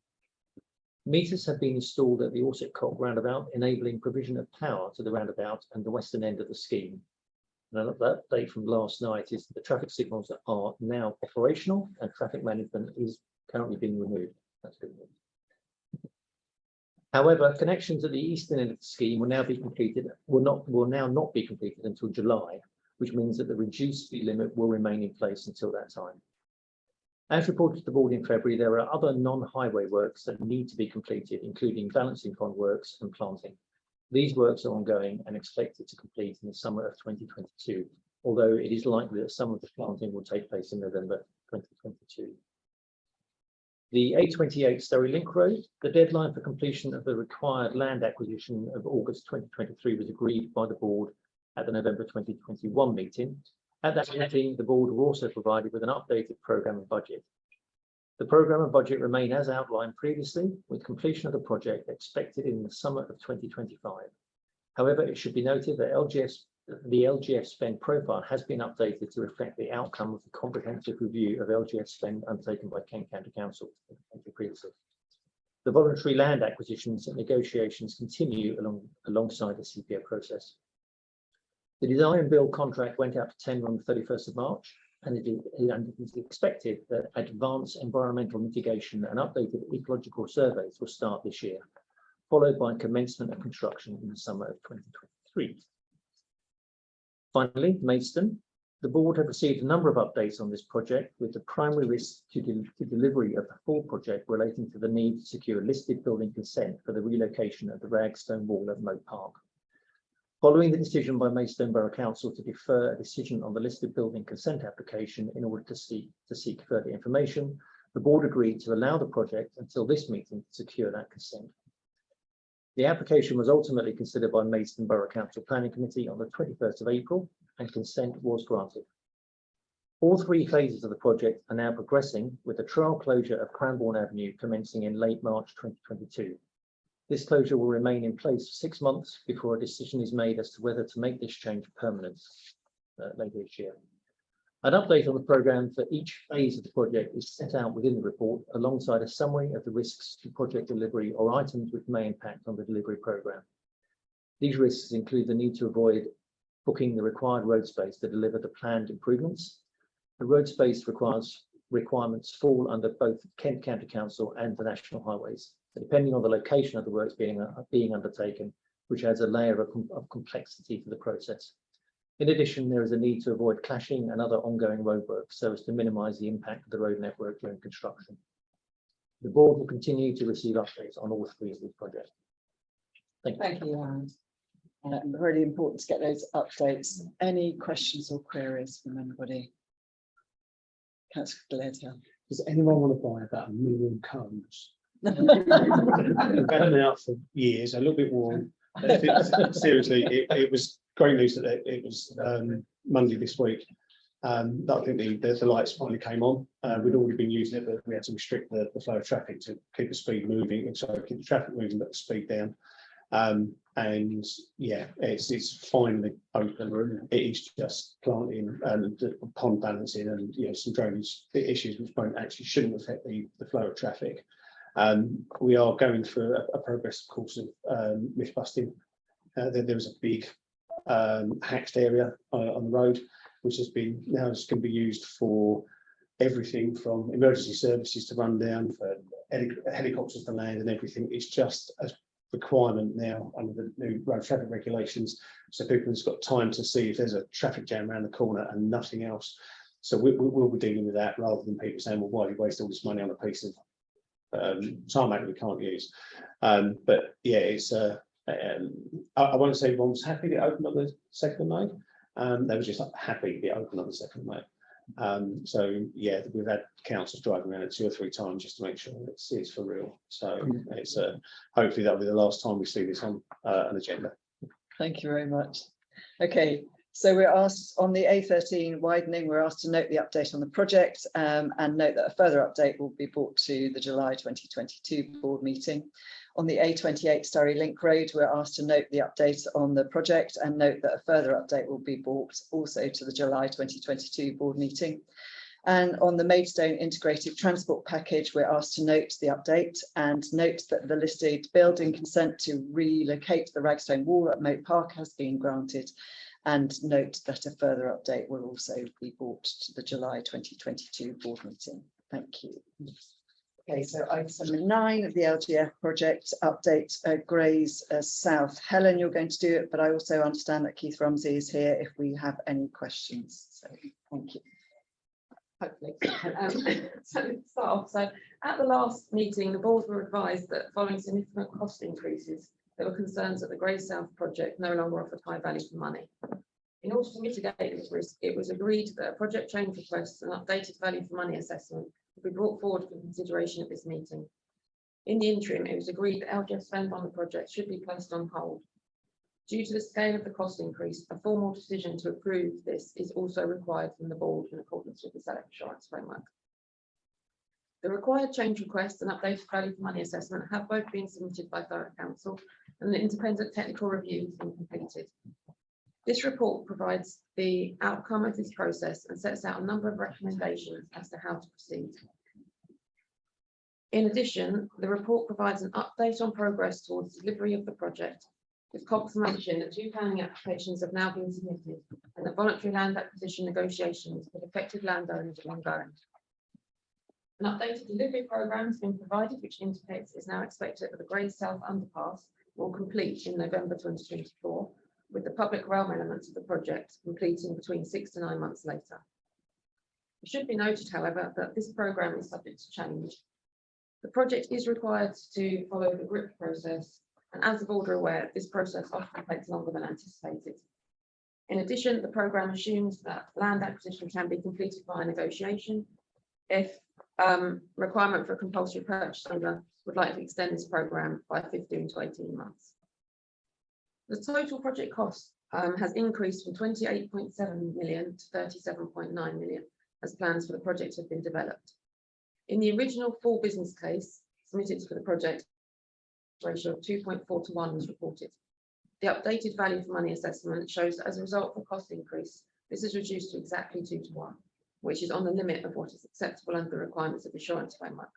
Meters have been installed at the Orsett Cock roundabout, enabling provision of power to the roundabout and the western end of the scheme. And that update from last night is that the traffic signals are now operational and traffic management is currently being removed. That's good news. However, connections at the eastern end of the scheme will now be completed, will now not be completed until July, which means that the reduced speed limit will remain in place until that time. As reported to the board in February, there are other non-highway works that need to be completed, including balancing pond works and planting. These works are ongoing and expected to complete in the summer of 2022, although it is likely that some of the planting will take place in November 2022. The A28 Story Link Road, the deadline for completion of the required land acquisition of August 2023 was agreed by the board at the November 2021 meeting. At that meeting, the board were also provided with an updated programme and budget. The programme and budget remain as outlined previously, with completion of the project expected in the summer of 2025. However, it should be noted that the LGF spend profile has been updated to reflect the outcome of the comprehensive review of LGF spend undertaken by Kent County Council previously. The voluntary land acquisitions and negotiations continue alongside the CPO process. The design and build contract went out to tender on the 31st of March, and it is expected that advanced environmental mitigation and updated ecological surveys will start this year, followed by commencement of construction in the summer of 2023. Finally, Maidstone. The board have received a number of updates on this project, with the primary risk to delivery of the full project relating to the need to secure listed building consent for the relocation of the Ragstone Wall at Moat Park. Following the decision by Maidstone Borough Council to defer a decision on the listed building consent application in order to seek further information, the board agreed to allow the project until this meeting to secure that consent. The application was ultimately considered by Maidstone Borough Council Planning Committee on the 21st of April, and consent was granted. All 3 phases of the project are now progressing, with the trial closure of Cranbourne Avenue commencing in late March 2022. This closure will remain in place for 6 months before a decision is made as to whether to make this change permanent later this year. An update on the programme for each phase of the project is set out within the report, alongside a summary of the risks to project delivery or items which may impact on the delivery programme. These risks include the need to avoid booking the required road space to deliver the planned improvements. The road space requirements fall under both Kent County Council and the National Highways, depending on the location of the works being undertaken, which adds a layer of complexity to the process. In addition, there is a need to avoid clashing and other ongoing roadworks so as to minimise the impact of the road network during construction. The board will continue to receive updates on all three of these projects. Thank you. Thank you, Aaron. Really important to get those updates. Any questions or queries from anybody? Councillor Glad. Does anyone want to buy about 1 million cones? We've had them out for years, a little bit worn. Seriously, it was great news that it was Monday this week. I think the lights finally came on. We'd already been using it, but we had to restrict the flow of traffic to keep the speed moving, and so keep the traffic moving but the speed down. And yeah, it's finally open. It is just planting and the pond balancing and some drainage issues which shouldn't affect the flow of traffic. We are going through a progressive course of myth busting. There was a big hatched area on the road, which has been now just going to be used for everything from emergency services to run down, for helicopters to land and everything. It's just a requirement now under the new road traffic regulations, so people have got time to see if there's a traffic jam around the corner and nothing else. So we'll be dealing with that rather than people saying, well, why do you waste all this money on a piece of tarmac we can't use? But yeah, it's I won't say everyone was happy that it opened on the 2nd of May. They were just happy it opened on the 2nd of May. So yeah, we've had councils driving around it 2 or 3 times just to make sure it's for real. So it's hopefully that'll be the last time we see this on an agenda. Thank you very much. Okay, so we're asked on the A13 widening, we're asked to note the update on the project and note that a further update will be brought to the July 2022 board meeting. On the A28 Surrey Link Road, we're asked to note the update on the project and note that a further update will be brought also to the July 2022 board meeting. And on the Maidstone Integrated Transport Package, we're asked to note the update and note that the listed building consent to relocate the Ragstone Wall at Moat Park has been granted, and note that a further update will also be brought to the July 2022 board meeting. Thank you. Okay, so item 9 of the LGF project update, Grays South. Helen, you're going to do it, but I also understand that Keith Rumsey is here if we have any questions. So thank you. Hopefully. So to start off, so at the last meeting, the board were advised that following significant cost increases, there were concerns that the Grays South project no longer offered high value for money. In order to mitigate this risk, it was agreed that a project change request and updated value for money assessment will be brought forward for consideration at this meeting. In the interim, it was agreed that LGF spend on the project should be placed on hold. Due to the scale of the cost increase, a formal decision to approve this is also required from the board in accordance with the SELEP insurance framework. The required change request and updated value for money assessment have both been submitted by Thurrock Council, and an independent technical review has been completed. This report provides the outcome of this process and sets out a number of recommendations as to how to proceed. In addition, the report provides an update on progress towards delivery of the project, with confirmation that 2 planning applications have now been submitted and that voluntary land acquisition negotiations with affected landowners are ongoing. An updated delivery programme has been provided, which indicates it is now expected that the Grays South underpass will complete in November 2024, with the public realm elements of the project completing between 6 to 9 months later. It should be noted, however, that this programme is subject to change. The project is required to follow the GRIP process, and as the board are aware, this process often takes longer than anticipated. In addition, the programme assumes that land acquisition can be completed via negotiation. If requirement for a compulsory purchase order would likely extend this programme by 15 to 18 months. The total project cost has increased from 28.7 million to 37.9 million as plans for the project have been developed. In the original full business case submitted for the project, ratio of 2.4 to 1 was reported. The updated value for money assessment shows that as a result of the cost increase, this is reduced to exactly 2 to 1, which is on the limit of what is acceptable under the requirements of the insurance framework.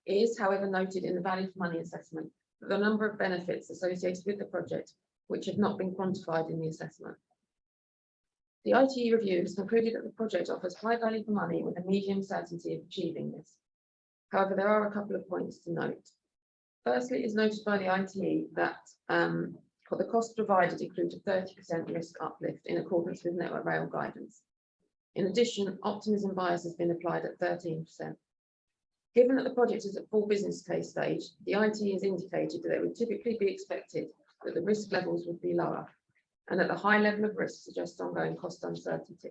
It is, however, noted in the value for money assessment that the number of benefits associated with the project which have not been quantified in the assessment. The ITE review has concluded that the project offers high value for money with a medium certainty of achieving this. However, there are a couple of points to note. Firstly, it is noted by the ITE that for the cost provided includes a 30% risk uplift in accordance with Network Rail guidance. In addition, optimism bias has been applied at 13%. Given that the project is at full business case stage, the IT has indicated that it would typically be expected that the risk levels would be lower and that the high level of risk suggests ongoing cost uncertainty.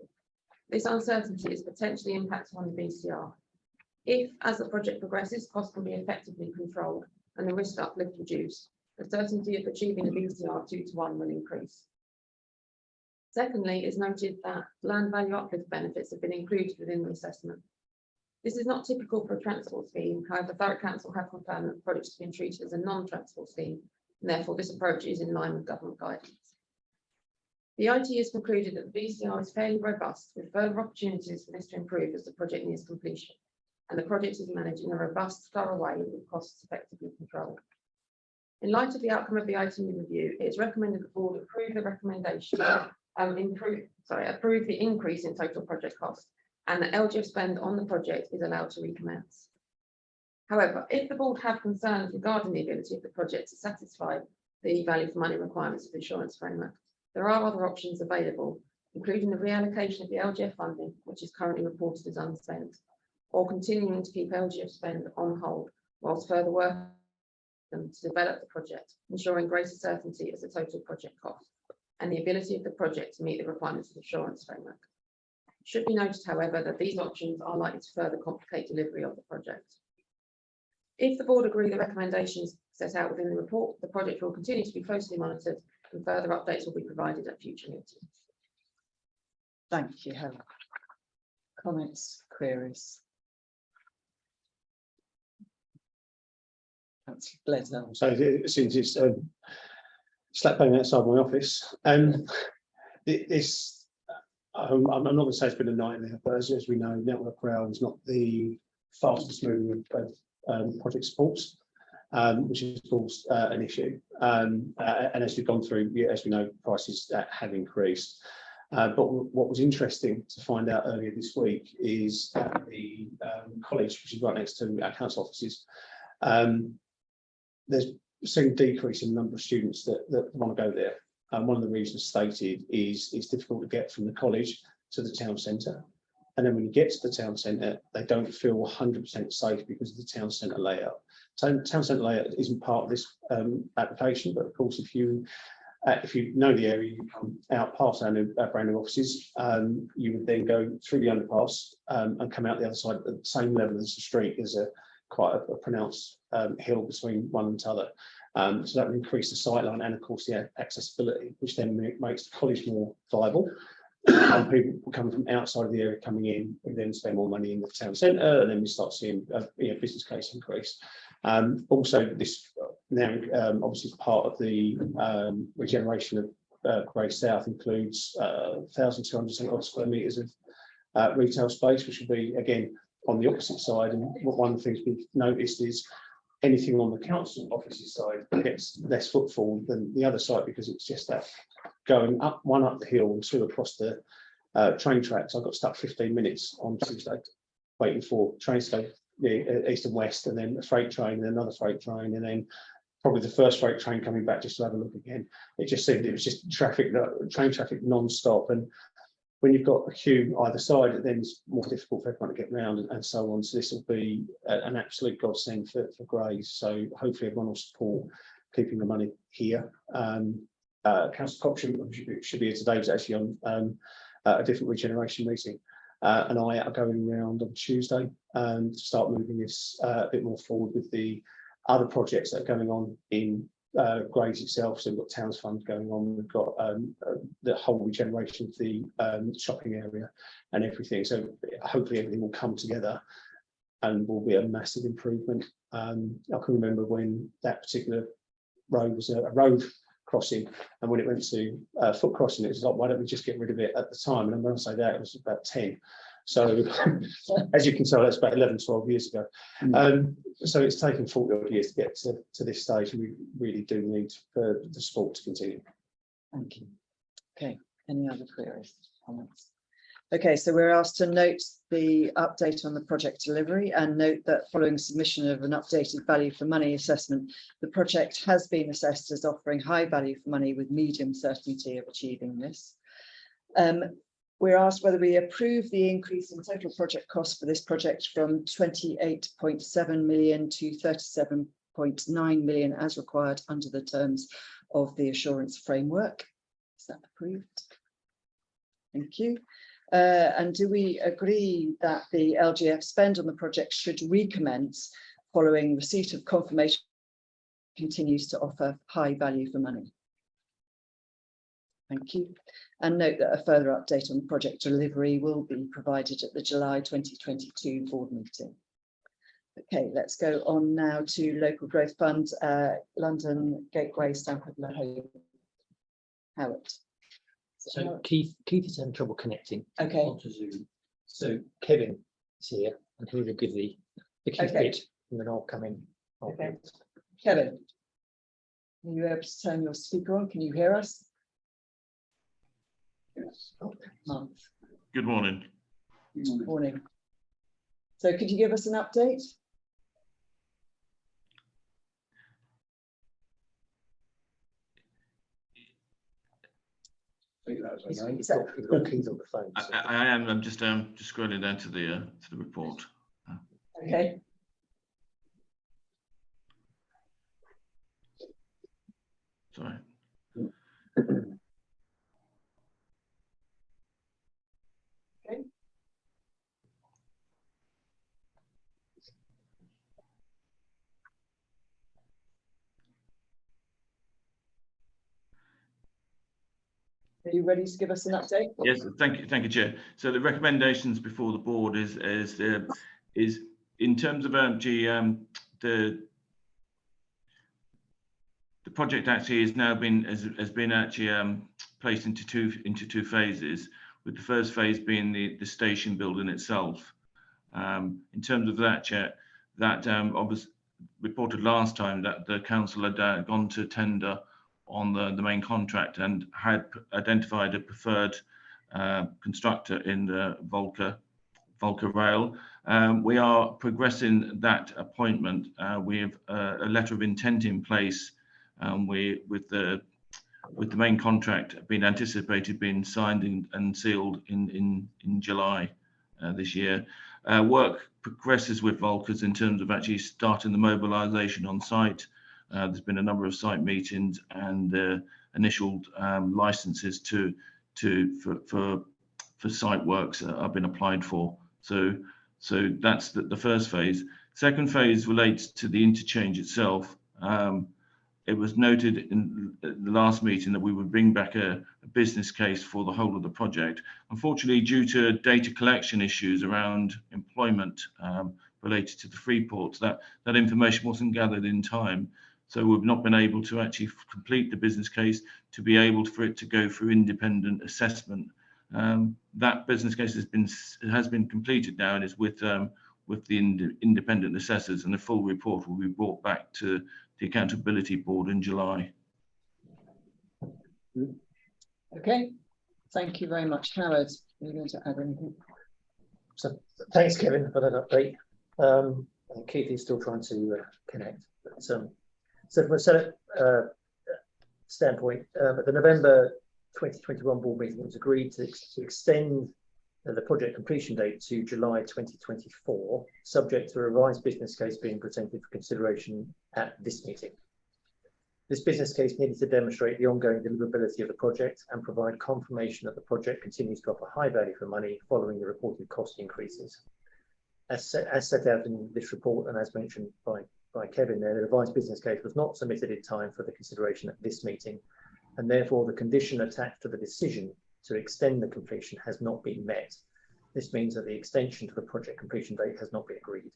This uncertainty is potentially impacting on the BCR. If, as the project progresses, costs can be effectively controlled and the risk uplift reduced, the certainty of achieving a BCR 2:1 will increase. Secondly, it's noted that land value uplift benefits have been included within the assessment. This is not typical for a transport scheme. However, Thurrock Council have confirmed that the project has been treated as a non-transport scheme, and therefore this approach is in line with government guidance. The IT has concluded that the BCR is fairly robust, with further opportunities for this to improve as the project nears completion, and the project is managed in a robust, thorough way with costs effectively controlled. In light of the outcome of the IT review, it is recommended the board approve the recommendation approve the increase in total project cost, and that LGF spend on the project is allowed to recommence. However, if the board have concerns regarding the ability of the project to satisfy the value for money requirements of the insurance framework, there are other options available, including the reallocation of the LGF funding, which is currently reported as unspent, or continuing to keep LGF spend on hold whilst further work to develop the project, ensuring greater certainty as a total project cost and the ability of the project to meet the requirements of the insurance framework. It should be noted, however, that these options are likely to further complicate delivery of the project. If the board agree the recommendations set out within the report, the project will continue to be closely monitored and further updates will be provided at future meetings. Thank you, Helen. Comments, queries? That's Blaisdell. So since it's slap bang outside my office, this I'm not going to say it's been a nightmare, but as we know, Network Rail is not the fastest moving of project supports, which is of course an issue. And as we've gone through, as we know, prices have increased. But what was interesting to find out earlier this week is at the college, which is right next to our council offices, there's seen a decrease in the number of students that want to go there. And one of the reasons stated is it's difficult to get from the college to the town centre. And then when you get to the town centre, they don't feel 100% safe because of the town centre layout. Town centre layout isn't part of this application, but of course, if you know the area, you come out past our brand new offices, you would then go through the underpass and come out the other side at the same level as the street. There's quite a pronounced hill between one and the other. So that would increase the sightline and of course the accessibility, which then makes the college more viable. And people coming from outside of the area coming in, we then spend more money in the town centre, and then we start seeing a business case increase. Also, this now obviously part of the regeneration of Grey South includes 1,200 odd square metres of retail space, which will be again on the opposite side. And one of the things we've noticed is anything on the council offices side gets less footfall than the other side, because it's just that going up the hill and two across the train tracks. I got stuck 15 minutes on Tuesday waiting for trains to go east and west, and then a freight train and another freight train, and then probably the first freight train coming back just to have a look again. It just seemed it was just train traffic non-stop, and when you've got a queue either side, it then it's more difficult for everyone to get around and so on. So this will be an absolute godsend for Grays. So hopefully everyone will support keeping the money here. Councillor Cox should be here today. He's actually on a different regeneration meeting, and I are going around on Tuesday to start moving this a bit more forward with the other projects that are going on in Grays itself. So we've got Towns Fund going on, we've got the whole regeneration of the shopping area and everything. So hopefully everything will come together and will be a massive improvement. I can remember when that particular road was a road crossing, and when it went to foot crossing, it was like, why don't we just get rid of it at the time? And when I say that, it was about 10. So as you can tell, that's about 11, 12 years ago. So it's taken 40 odd years to get to this stage, and we really do need for the sport to continue. Thank you. Okay, any other queries, comments? Okay, so we're asked to note the update on the project delivery and note that following submission of an updated value for money assessment, the project has been assessed as offering high value for money with medium certainty of achieving this. we're asked whether we approve the increase in total project cost for this project from 28.7 million to 37.9 million as required under the terms of the assurance framework. Is that approved? Thank you. And do we agree that the LGF spend on the project should recommence following receipt of confirmation continues to offer high value for money? Thank you. And note that a further update on project delivery will be provided at the July 2022 board meeting. Okay, let's go on now to Local Growth Fund, London Gateway, Stamford Le Hope. Howard. So Keith is having trouble connecting Okay. onto Zoom. So Kevin is here and he will give the Keith Okay. bit and then I'll come in. Okay. Kevin, are you able to turn your speaker on? Can you hear us? Yes. Mark. Good morning. Good morning. So could you give us an update? He's got Keith on the phone. So. I am. I'm just scrolling down to the report. Okay. Sorry. Okay. Are you ready to give us an update? Yes, thank you, Chair. So the recommendations before the board is in terms of the project actually has been actually placed into two phases, with the first phase being the station building itself. In terms of that, Chair, that obviously reported last time that the council had gone to tender on the main contract and had identified a preferred constructor in the Volker Rail. We are progressing that appointment. We have a letter of intent in place with the main contract being anticipated being signed and sealed in July this year. Work progresses with Volkers in terms of actually starting the mobilisation on site. There's been a number of site meetings and initial licenses for site works have been applied for. So that's the first phase. Second phase relates to the interchange itself. It was noted in the last meeting that we would bring back a business case for the whole of the project. Unfortunately, due to data collection issues around employment related to the Freeport, that information wasn't gathered in time. So we've not been able to actually complete the business case to be able for it to go through independent assessment. That business case has been completed now and is with the independent assessors, and the full report will be brought back to the Accountability Board in July. Okay, thank you very much. Howard, are you going to add anything? So thanks, Kevin, for that update. And Keith is still trying to connect. But, so from a SELEP standpoint, at the November 2021 board meeting, it was agreed to extend the project completion date to July 2024, subject to a revised business case being presented for consideration at this meeting. This business case needed to demonstrate the ongoing deliverability of the project and provide confirmation that the project continues to offer high value for money following the reported cost increases. As set out in this report and as mentioned by Kevin there, the revised business case was not submitted in time for the consideration at this meeting, and therefore the condition attached to the decision to extend the completion has not been met. This means that the extension to the project completion date has not been agreed.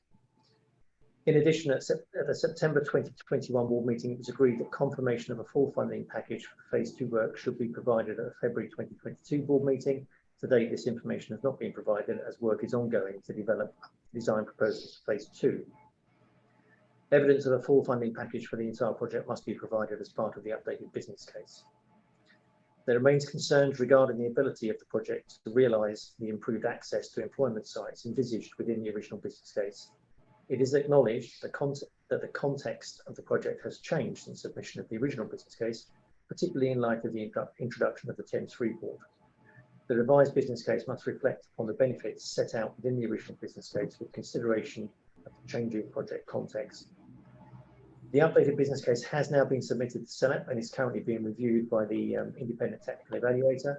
In addition, at the September 2021 board meeting, it was agreed that confirmation of a full funding package for phase 2 work should be provided at a February 2022 board meeting. To date, this information has not been provided as work is ongoing to develop design proposals for phase 2. Evidence of a full funding package for the entire project must be provided as part of the updated business case. There remains concerns regarding the ability of the project to realise the improved access to employment sites envisaged within the original business case. It is acknowledged that the context of the project has changed since submission of the original business case, particularly in light of the introduction of the Thames Freeport. The revised business case must reflect on the benefits set out within the original business case with consideration of the changing project context. The updated business case has now been submitted to SELEP and is currently being reviewed by the independent technical evaluator.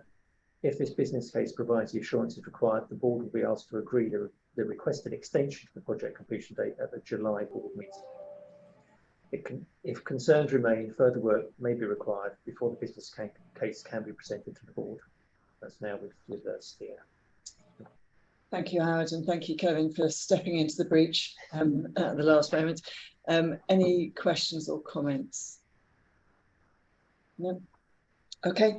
If this business case provides the assurances required, the board will be asked to agree the requested extension to the project completion date at the July board meeting. If concerns remain, further work may be required before the business case can be presented to the board. That's now with Steer. Thank you, Howard, and thank you, Kevin, for stepping into the breach at the last moment. Any questions or comments? No. Okay.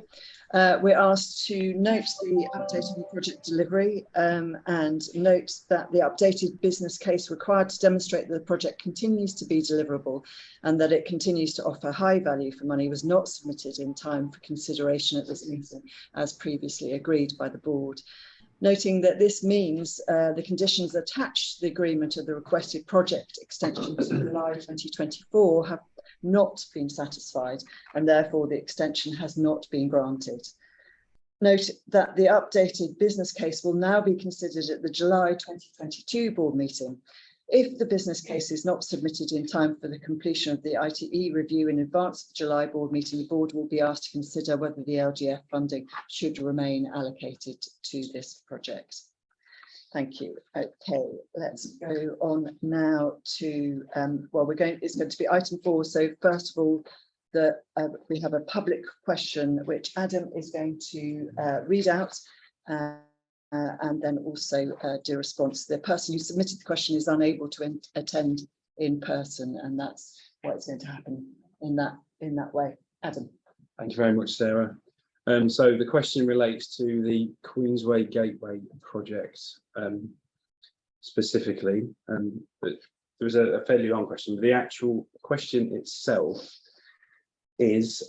We're asked to note the update on the project delivery and note that the updated business case required to demonstrate that the project continues to be deliverable and that it continues to offer high value for money was not submitted in time for consideration at this meeting, as previously agreed by the board. Noting that this means the conditions attached to the agreement of the requested project extension to July 2024 have not been satisfied, and therefore the extension has not been granted. Note that the updated business case will now be considered at the July 2022 board meeting. If the business case is not submitted in time for the completion of the ITE review in advance of the July board meeting, the board will be asked to consider whether the LGF funding should remain allocated to this project. Thank you. Okay, let's go on now to, it's going to be item 4. So first of all, we have a public question, which Adam is going to read out. And then also do a response. The person who submitted the question is unable to attend in person, and that's what's going to happen in that way. Adam. Thank you very much, Sarah. So the question relates to the Queensway Gateway project specifically, but there was a fairly long question. The actual question itself is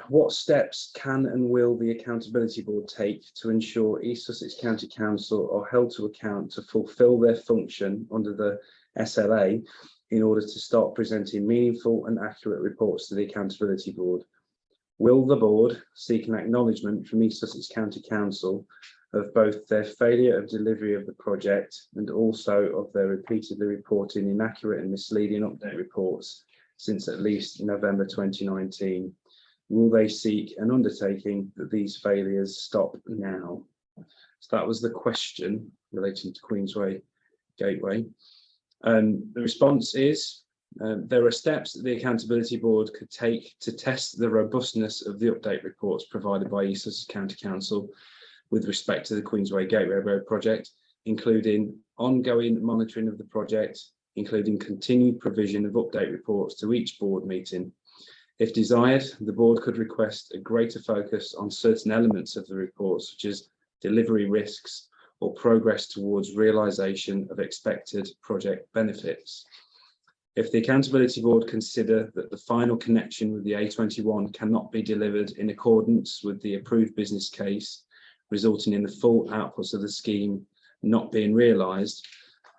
what steps can and will the Accountability Board take to ensure East Sussex County Council are held to account to fulfil their function under the SLA in order to start presenting meaningful and accurate reports to the Accountability Board? Will the board seek an acknowledgement from East Sussex County Council of both their failure of delivery of the project and also of their repeatedly reporting inaccurate and misleading update reports since at least November 2019? Will they seek an undertaking that these failures stop now? So that was the question relating to Queensway Gateway. The response is there are steps that the Accountability Board could take to test the robustness of the update reports provided by East Sussex County Council with respect to the Queensway Gateway Road project, including ongoing monitoring of the project, including continued provision of update reports to each board meeting. If desired, the board could request a greater focus on certain elements of the report, such as delivery risks or progress towards realisation of expected project benefits. If the Accountability Board consider that the final connection with the A21 cannot be delivered in accordance with the approved business case, resulting in the full outputs of the scheme not being realised,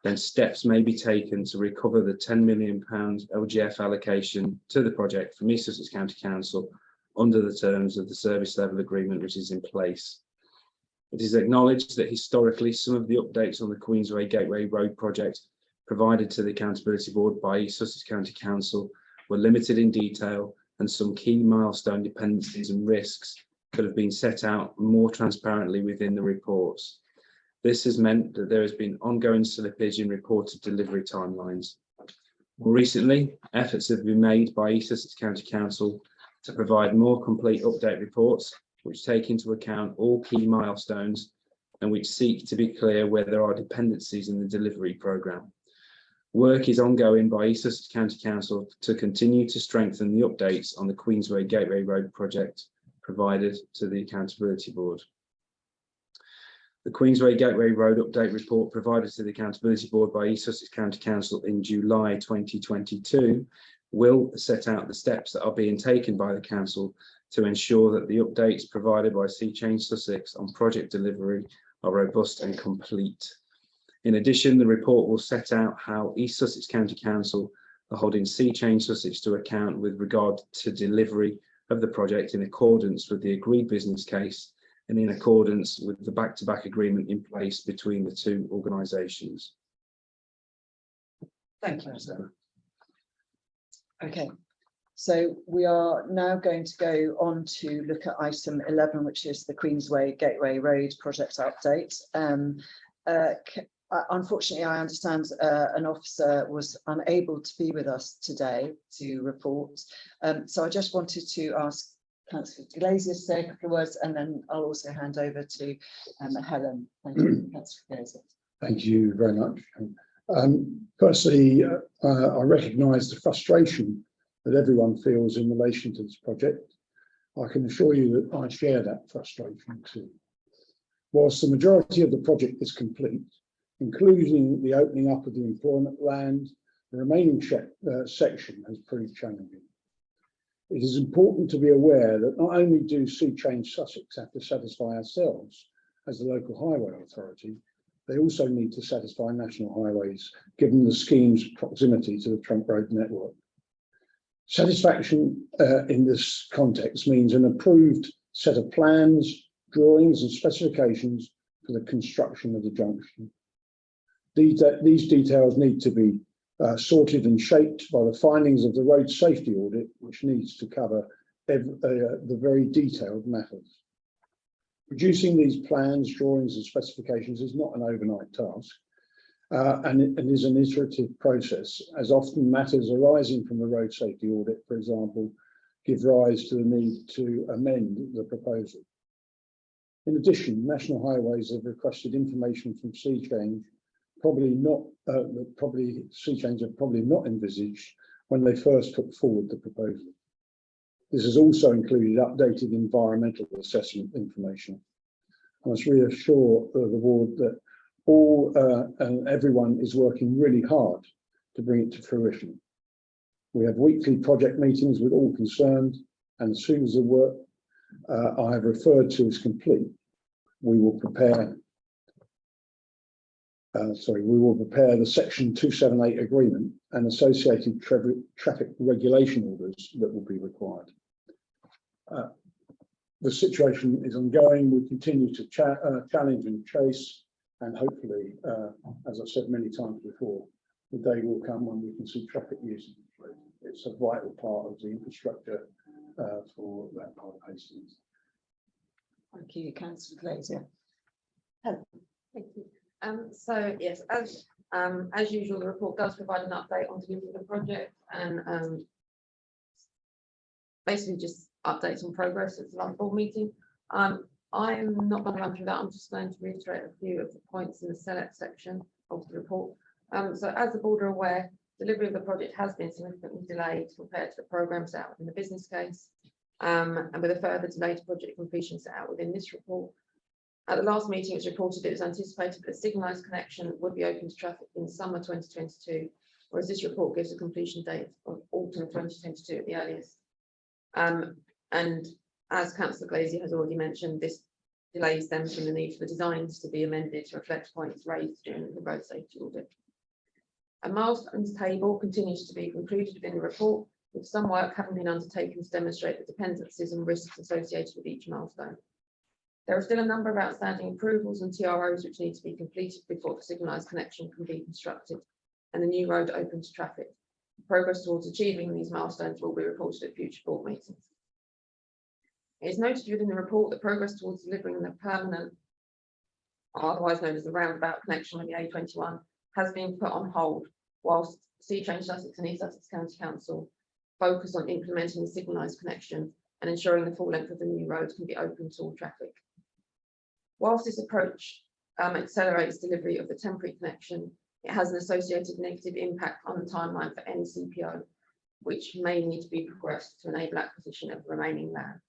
then steps may be taken to recover the £10 million LGF allocation to the project from East Sussex County Council under the terms of the service level agreement which is in place. It is acknowledged that historically some of the updates on the Queensway Gateway Road project provided to the Accountability Board by East Sussex County Council were limited in detail, and some key milestone dependencies and risks could have been set out more transparently within the reports. This has meant that there has been ongoing slippage in reported delivery timelines. More recently, efforts have been made by East Sussex County Council to provide more complete update reports, which take into account all key milestones and which seek to be clear where there are dependencies in the delivery programme. Work is ongoing by East Sussex County Council to continue to strengthen the updates on the Queensway Gateway Road project provided to the Accountability Board. The Queensway Gateway Road update report provided to the Accountability Board by East Sussex County Council in July 2022 will set out the steps that are being taken by the Council to ensure that the updates provided by Sea Change Sussex on project delivery are robust and complete. In addition, the report will set out how East Sussex County Council are holding Sea Change Sussex to account with regard to delivery of the project in accordance with the agreed business case and in accordance with the back-to-back agreement in place between the two organisations. Thank you, sir. Okay, so we are now going to go on to look at item 11, which is the Queensway Gateway Road project update. Unfortunately, I understand an officer was unable to be with us today to report. So I just wanted to ask Councillor Glazier to say a couple of words, and then I'll also hand over to Helen. Thank you, Councillor Glazier. Thank you very much. Firstly, I recognise the frustration that everyone feels in relation to this project. I can assure you that I share that frustration too. Whilst the majority of the project is complete, including the opening up of the employment land, the remaining section has proved challenging. It is important to be aware that not only do Sea Change Sussex have to satisfy ourselves as the local highway authority, they also need to satisfy National Highways, given the scheme's proximity to the trunk road network. Satisfaction in this context means an approved set of plans, drawings and specifications for the construction of the junction. These details need to be sorted and shaped by the findings of the road safety audit, which needs to cover the very detailed matters. Producing these plans, drawings and specifications is not an overnight task and is an iterative process, as often matters arising from the road safety audit, for example, give rise to the need to amend the proposal. In addition, National Highways have requested information from Sea Change, Sea Change have probably not envisaged when they first put forward the proposal. This has also included updated environmental assessment information. I must reassure the board that all and everyone is working really hard to bring it to fruition. We have weekly project meetings with all concerned, and as soon as the work I have referred to is complete, we will prepare the Section 278 agreement and associated traffic regulation orders that will be required. The situation is ongoing. We continue to challenge and chase, and hopefully, as I've said many times before, the day will come when we can see traffic using the road. It's a vital part of the infrastructure for that part of Hastings. Thank you, Councillor Glazier. Thank you. So yes, as usual, the report does provide an update on delivery of the project and basically just updates on progress at the last board meeting. I'm not going to run through that. I'm just going to reiterate a few of the points in the SELEP section of the report. So as the board are aware, delivery of the project has been significantly delayed compared to the programme set out in the business case, and with a further delay to project completion set out within this report. At the last meeting, it was reported it was anticipated that a signalised connection would be open to traffic in summer 2022, whereas this report gives a completion date of autumn 2022 at the earliest. And as Councillor Glazier has already mentioned, this delay stems from the need for the designs to be amended to reflect points raised during the road safety audit. A milestones table continues to be concluded within the report, with some work having been undertaken to demonstrate the dependencies and risks associated with each milestone. There are still a number of outstanding approvals and TROs which need to be completed before the signalised connection can be constructed and the new road open to traffic. Progress towards achieving these milestones will be reported at future board meetings. It is noted within the report that progress towards delivering the permanent, otherwise known as the roundabout connection with the A21, has been put on hold, whilst Sea Change Sussex and East Sussex County Council focus on implementing the signalised connection and ensuring the full length of the new road can be open to all traffic. Whilst this approach accelerates delivery of the temporary connection, it has an associated negative impact on the timeline for any CPO, which may need to be progressed to enable acquisition of remaining land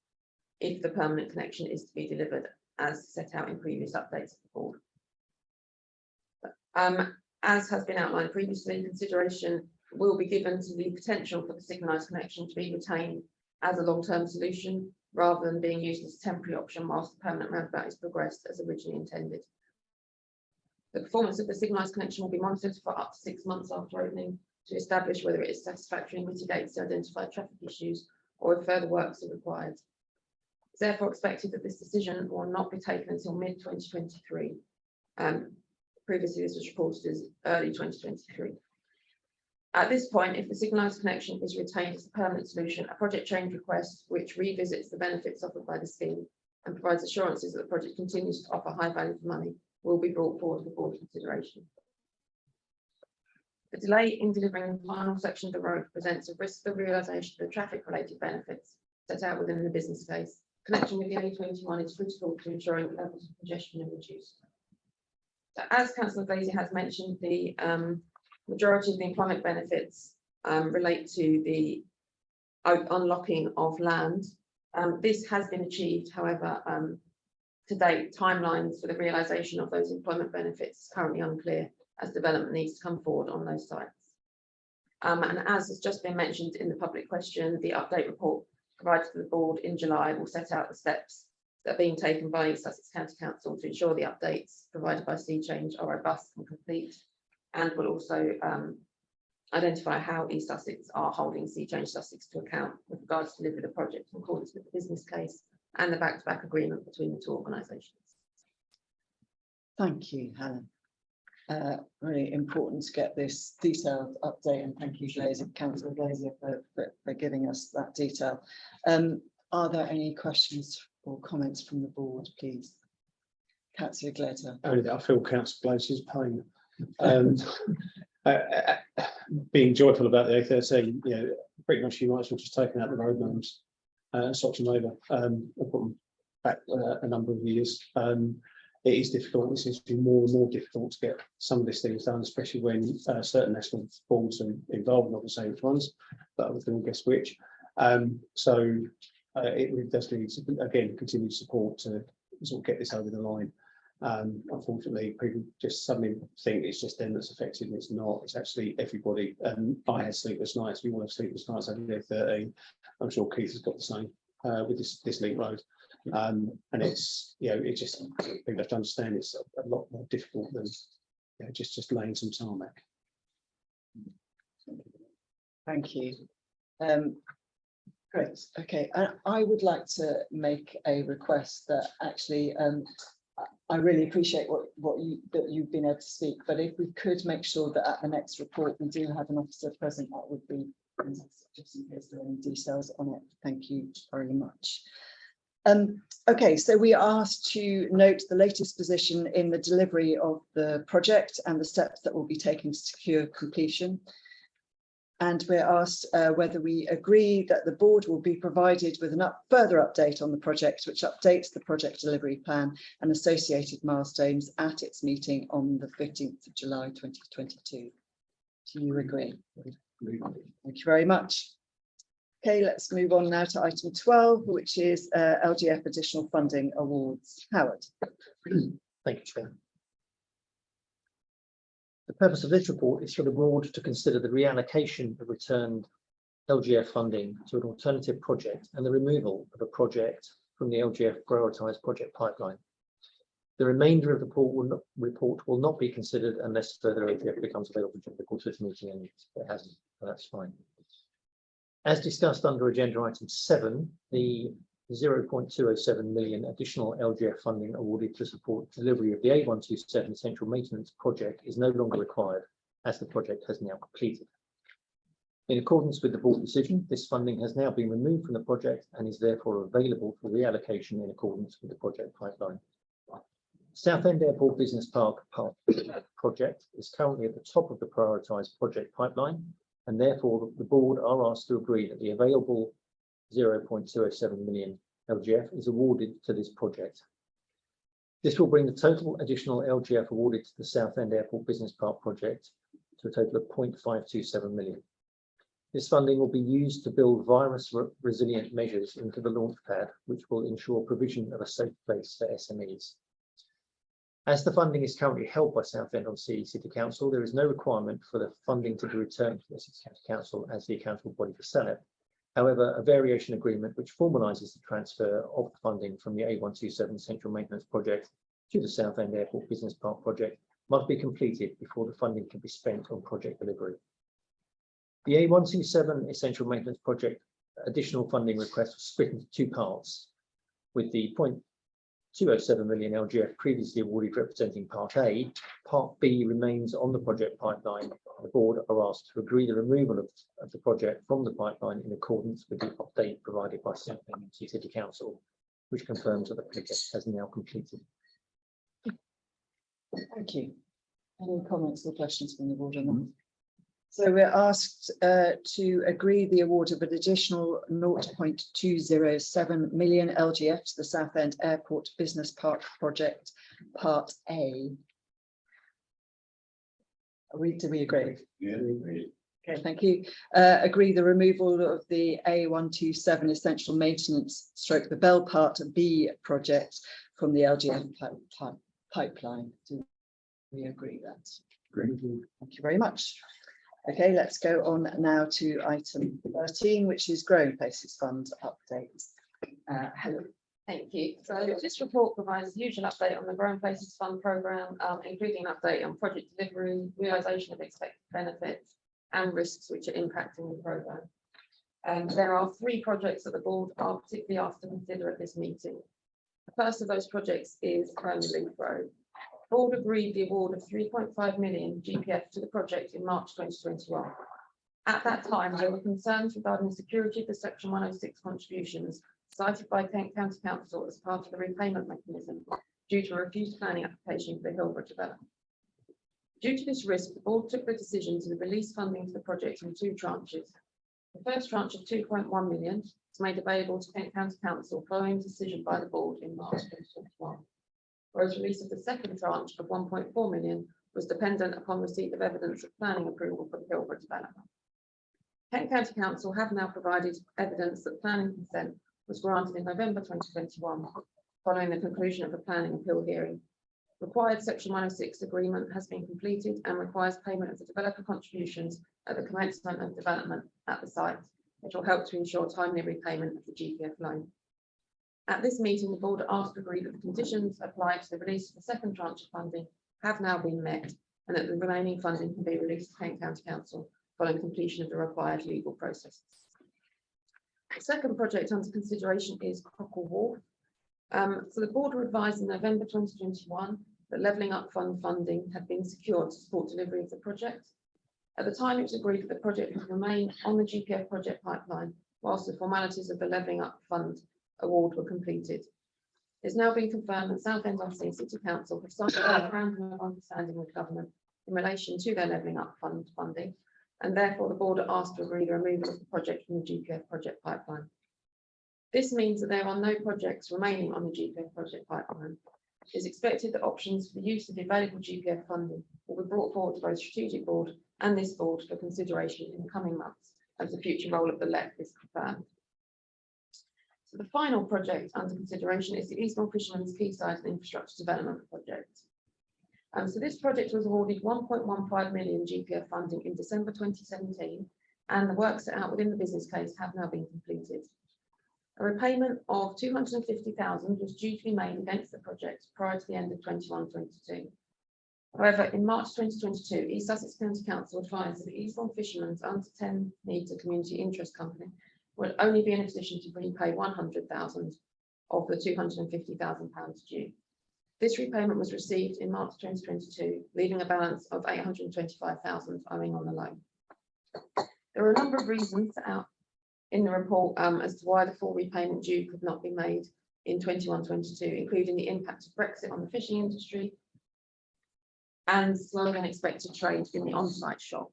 if the permanent connection is to be delivered as set out in previous updates of the board. As has been outlined previously, consideration will be given to the potential for the signalised connection to be retained as a long-term solution rather than being used as a temporary option whilst the permanent roundabout is progressed as originally intended. The performance of the signalised connection will be monitored for up to 6 months after opening to establish whether it is satisfactory and mitigates the identified traffic issues or if further works are required. It's therefore expected that this decision will not be taken until mid-2023. Previously, this was reported as early 2023. At this point, if the signalised connection is retained as a permanent solution, a project change request which revisits the benefits offered by the scheme and provides assurances that the project continues to offer high value for money will be brought forward for board consideration. The delay in delivering the final section of the road presents a risk of realisation of the traffic-related benefits set out within the business case. Connection with the A21 is critical to ensuring that levels of congestion are reduced. So, as Councillor Daisy has mentioned, the majority of the employment benefits relate to the unlocking of land. This has been achieved, however, to date, timelines for the realisation of those employment benefits is currently unclear, as development needs to come forward on those sites. And as has just been mentioned in the public question, the update report provided to the board in July will set out the steps that are being taken by East Sussex County Council to ensure the updates provided by Sea Change are robust and complete, and will also identify how East Sussex are holding Sea Change Sussex to account with regards to delivery of the project in accordance with the business case and the back-to-back agreement between the two organisations. Thank you, Helen. Really important to get this detailed update, and thank you, Councillor Glazier, for giving us that detail. Are there any questions or comments from the board, please? Councillor Glazier. Only that I feel Councillor Glazier's pain. Being joyful about the A13, you know, pretty much you might as well just taken out the road names, swap them over. I've put them back a number of years. It is difficult. It seems to be more and more difficult to get some of these things done, especially when certain national boards are involved, not the same which ones, but I can guess which. So it really does need, again, continued support to sort of get this over the line. Unfortunately, people just suddenly think it's just them that's affected, and it's not. It's actually everybody. I had sleepless nights. We all have sleepless nights over the A13. I'm sure Keith has got the same with this link road. And it's, you know, it just, people have to understand it's a lot more difficult than, you know, just laying some tarmac. Thank you. Great. Okay, I would like to make a request that actually I really appreciate that you've been able to speak, but if we could make sure that at the next report we do have an officer present, that would be fantastic, just in case there are any details on it. Thank you very much. Okay, so we are asked to note the latest position in the delivery of the project and the steps that will be taken to secure completion. And we're asked whether we agree that the board will be provided with a further update on the project, which updates the project delivery plan and associated milestones at its meeting on the 15th of July 2022. Do you agree? Thank you very much. Okay, let's move on now to item 12, which is LGF additional funding awards. Howard. Thank you, Chair. The purpose of this report is for the board to consider the reallocation of returned LGF funding to an alternative project and the removal of a project from the LGF prioritised project pipeline. The remainder of the report will not be considered unless further LGF becomes available during the course of this meeting, and it hasn't, so that's fine. As discussed under agenda item 7, the 0.207 million additional LGF funding awarded to support delivery of the A127 central maintenance project is no longer required, as the project has now completed. In accordance with the board decision, this funding has now been removed from the project and is therefore available for reallocation in accordance with the project pipeline. Southend Airport Business Park project is currently at the top of the prioritised project pipeline, and therefore the board are asked to agree that the available 0.207 million LGF is awarded to this project. This will bring the total additional LGF awarded to the Southend Airport Business Park project to a total of 0.527 million. This funding will be used to build virus resilient measures into the launch pad, which will ensure provision of a safe place for SMEs. As the funding is currently held by Southend on Sea City Council, there is no requirement for the funding to be returned to the City County Council as the accountable body for SELEP. However, a variation agreement which formalises the transfer of the funding from the A127 Central Maintenance Project to the Southend Airport Business Park project must be completed before the funding can be spent on project delivery. The A127 Essential Maintenance Project additional funding request was split into two parts. with the 0.207 million LGF previously awarded representing Part A. Part B remains on the project pipeline. The board are asked to agree the removal of the project from the pipeline in accordance with the update provided by Southampton City Council, which confirms that the project has now completed. Thank you. Any comments or questions from the board on that? So we're asked to agree the award of an additional 0.207 million LGF to the Southend Airport Business Park Project, Part A. Do we agree? Yeah, we agree. Okay, thank you. Agree the removal of the A127 essential maintenance stroke the Bell Part B project from the LGF pipeline. Do we agree that? Great. Thank you very much. Okay, let's go on now to item 13, which is Growing Places Fund update. Helen. Thank you. So this report provides the usual update on the Growing Places Fund programme, including an update on project delivery, realisation of expected benefits and risks which are impacting the programme. There are 3 projects that the board are particularly asked to consider at this meeting. The first of those projects is Crowley Loop Road. The board agreed the award of 3.5 million GPF to the project in March 2021. At that time, there were concerns regarding the security of the Section 106 contributions cited by Kent County Council as part of the repayment mechanism due to a refused planning application for the Hillborough development. Due to this risk, the board took the decision to release funding to the project in 2 tranches. The first tranche of 2.1 million was made available to Kent County Council following a decision by the board in March 2021. Whereas release of the second tranche of 1.4 million was dependent upon receipt of evidence of planning approval for the Hillborough development. Kent County Council have now provided evidence that planning consent was granted in November 2021, following the conclusion of the planning appeal hearing. Required Section 106 agreement has been completed and requires payment of the developer contributions at the commencement of development at the site, which will help to ensure timely repayment of the GPF loan. At this meeting, the board asked to agree that the conditions applied to the release of the second tranche of funding have now been met and that the remaining funding can be released to Kent County Council following completion of the required legal processes. The second project under consideration is Cockle Wharf. So the board were advised in November 2021 that Levelling Up Fund funding had been secured to support delivery of the project. At the time, it was agreed that the project would remain on the GPF project pipeline whilst the formalities of the Levelling Up Fund award were completed. It's now been confirmed that Southend City Council have signed a memorandum of understanding with government in relation to their Levelling Up Fund funding, and therefore the board are asked to agree the removal of the project from the GPF project pipeline. This means that there are no projects remaining on the GPF project pipeline. It is expected that options for the use of the available GPF funding will be brought forward to both Strategic Board and this board for consideration in the coming months as the future role of the LEP is confirmed. So the final project under consideration is the Eastbourne Fisherman's Quayside and Infrastructure Development Project. So this project was awarded 1.15 million GPF funding in December 2017, and the work set out within the business case have now been completed. A repayment of 250,000 was due to be made against the project prior to the end of 21-22. However, in March 2022, East Sussex County Council advised that the Eastbourne Fisherman's under 10 metre community interest company would only be in a position to repay 100,000 of the £250,000 due. This repayment was received in March 2022, leaving a balance of 825,000 owing on the loan. There are a number of reasons set out in the report as to why the full repayment due could not be made in 21-22, including the impact of Brexit on the fishing industry and slower than expected trade in the on-site shop.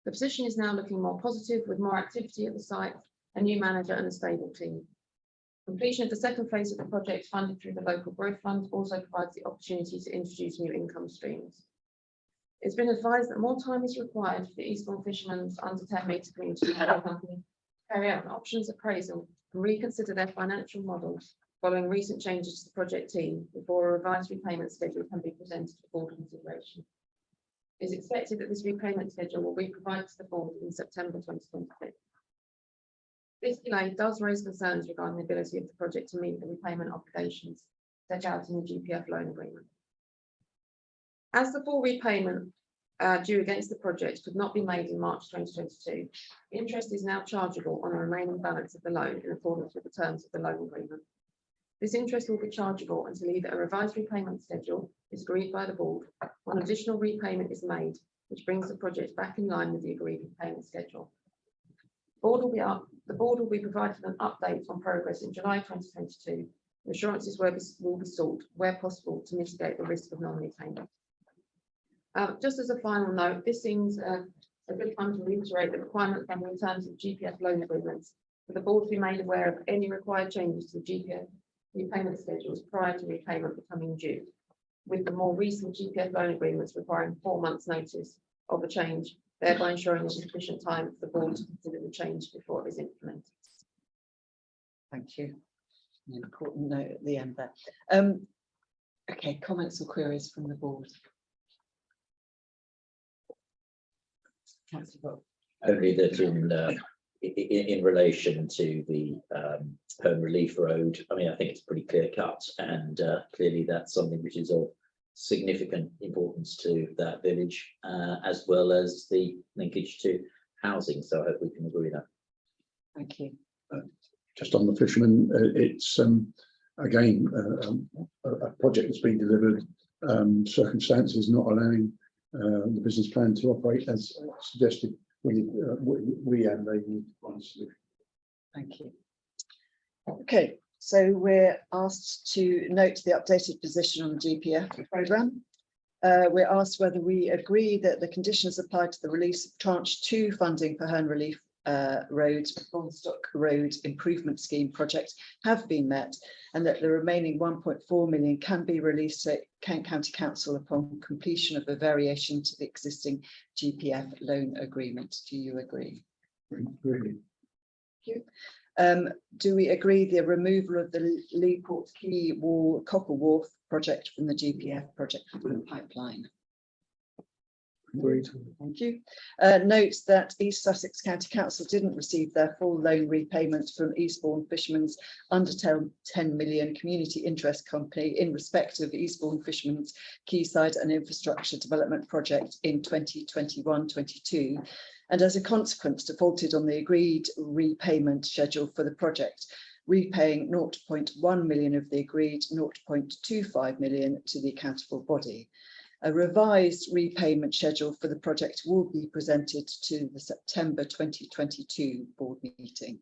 The position is now looking more positive with more activity at the site, a new manager and a stable team. Completion of the second phase of the project funded through the local growth fund also provides the opportunity to introduce new income streams. It's been advised that more time is required for the Eastbourne Fisherman's under 10 metre community company carry out an options appraisal and reconsider their financial models following recent changes to the project team before a revised repayment schedule can be presented for board consideration. It is expected that this repayment schedule will be provided to the board in September 2026. This delay does raise concerns regarding the ability of the project to meet the repayment obligations set out in the GPF loan agreement. As the full repayment due against the project could not be made in March 2022, interest is now chargeable on the remaining balance of the loan in accordance with the terms of the loan agreement. This interest will be chargeable until either a revised repayment schedule is agreed by the board or an additional repayment is made, which brings the project back in line with the agreed repayment schedule. The board will be provided an update on progress in July 2022. Assurances will be sought where possible to mitigate the risk of non-repayment. Just as a final note, this seems a good time to reiterate the requirements and in terms of GPF loan agreements for the board to be made aware of any required changes to the GPF repayment schedules prior to repayment becoming due, with the more recent GPF loan agreements requiring 4 months notice of a change, thereby ensuring there's sufficient time for the board to consider the change before it is implemented. Thank you. An important note at the end there. Okay, comments or queries from the board? Only that in relation to the Home Relief Road, I mean, I think it's pretty clear cut, and clearly that's something which is of significant importance to that village, as well as the linkage to housing. So I hope we can agree that. Thank you. Just on the fishermen, it's again a project that's been delivered, circumstances not allowing the business plan to operate as suggested. We and they need one solution. Thank you. Okay, so we're asked to note the updated position on the GPF programme. We're asked whether we agree that the conditions applied to the release of tranche 2 funding for Herne Relief Road, Bonstock Road Improvement Scheme project have been met, and that the remaining 1.4 million can be released to Kent County Council upon completion of a variation to the existing GPF loan agreement. Do you agree? Really? Thank you. Do we agree the removal of the Leaport Quay Wall Copper Wharf project from the GPF project pipeline? Agreed. Thank you. Notes that East Sussex County Council didn't receive their full loan repayment from Eastbourne Fishermen's under 10 million community interest company in respect of Eastbourne Fishermen's Quayside and Infrastructure Development Project in 2021-22, and as a consequence defaulted on the agreed repayment schedule for the project, repaying 0.1 million of the agreed 0.25 million to the accountable body. A revised repayment schedule for the project will be presented to the September 2022 board meeting.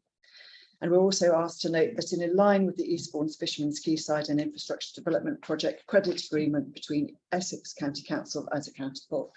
And we're also asked to note that in line with the Eastbourne Fishermen's Quayside and Infrastructure Development Project credit agreement between Essex County Council as accountable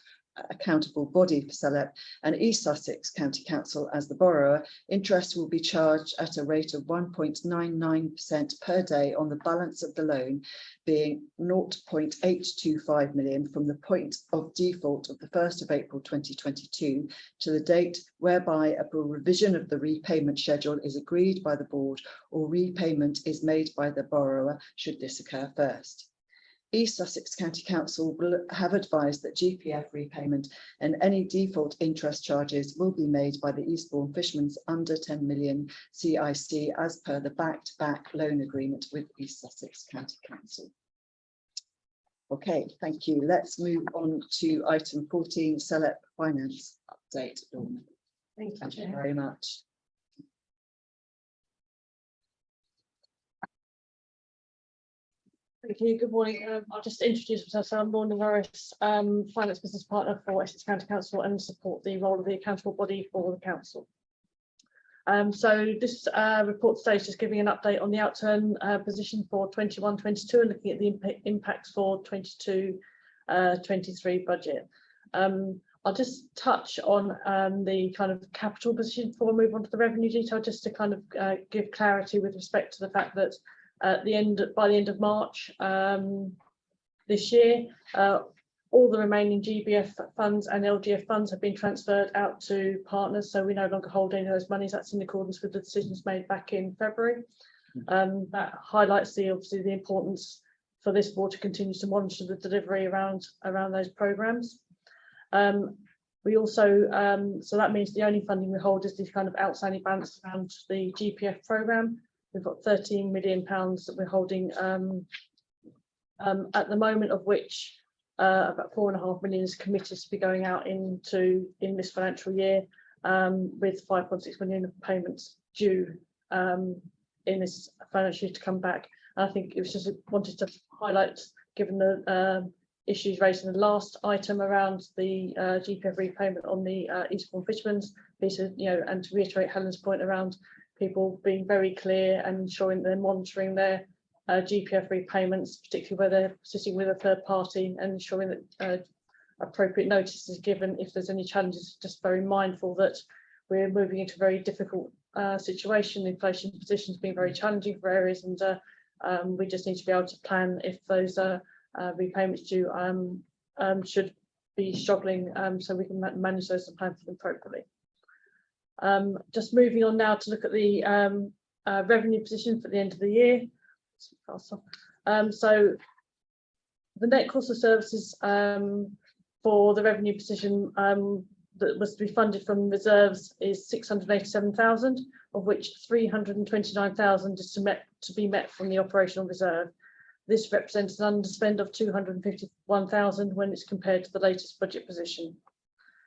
body for SELEP and East Sussex County Council as the borrower, interest will be charged at a rate of 1.99% per day on the balance of the loan, being 0.825 million from the point of default of the 1st of April 2022 to the date whereby a revision of the repayment schedule is agreed by the board or repayment is made by the borrower should this occur first. East Sussex County Council will have advised that GPF repayment and any default interest charges will be made by the Eastbourne Fishermen's under 10 million CIC as per the back-to-back loan agreement with East Sussex County Council. Okay, thank you. Let's move on to item 14, SELEP finance update. Dawn. Thank you very much. Thank you. Good morning. I'll just introduce myself. So I'm Lorna Norris, Finance Business Partner for Essex County Council and support the role of the accountable body for the council. So this report today is just giving an update on the outturn position for 21-22 and looking at the impacts for 22-23 budget. I'll just touch on the kind of capital position before we move on to the revenue detail, just to kind of give clarity with respect to the fact that by the end of March this year, all the remaining GBF funds and LGF funds have been transferred out to partners, so we no longer hold any of those monies. That's in accordance with the decisions made back in February. That highlights obviously the importance for this board to continue to monitor the delivery around those programmes. We also, so that means the only funding we hold is this kind of outstanding balance around the GPF programme. We've got £13 million that we're holding at the moment, of which about 4.5 million is committed to be going out in this financial year, with 5.6 million of payments due in this financial year to come back. I think it was just wanted to highlight, given the issues raised in the last item around the GPF repayment on the Eastbourne Fishermen's piece, and to reiterate Helen's point around people being very clear and ensuring they're monitoring their GPF repayments, particularly where they're sitting with a third party, and ensuring that appropriate notice is given if there's any challenges. Just very mindful that we're moving into a very difficult situation. The inflation position has been very challenging for areas, and we just need to be able to plan if those repayments due should be struggling, so we can manage those and plan for them appropriately. Just moving on now to look at the revenue position for the end of the year. So the net cost of services for the revenue position that was to be funded from reserves is 687,000, of which 329,000 is to be met from the operational reserve. This represents an underspend of 251,000 when it's compared to the latest budget position.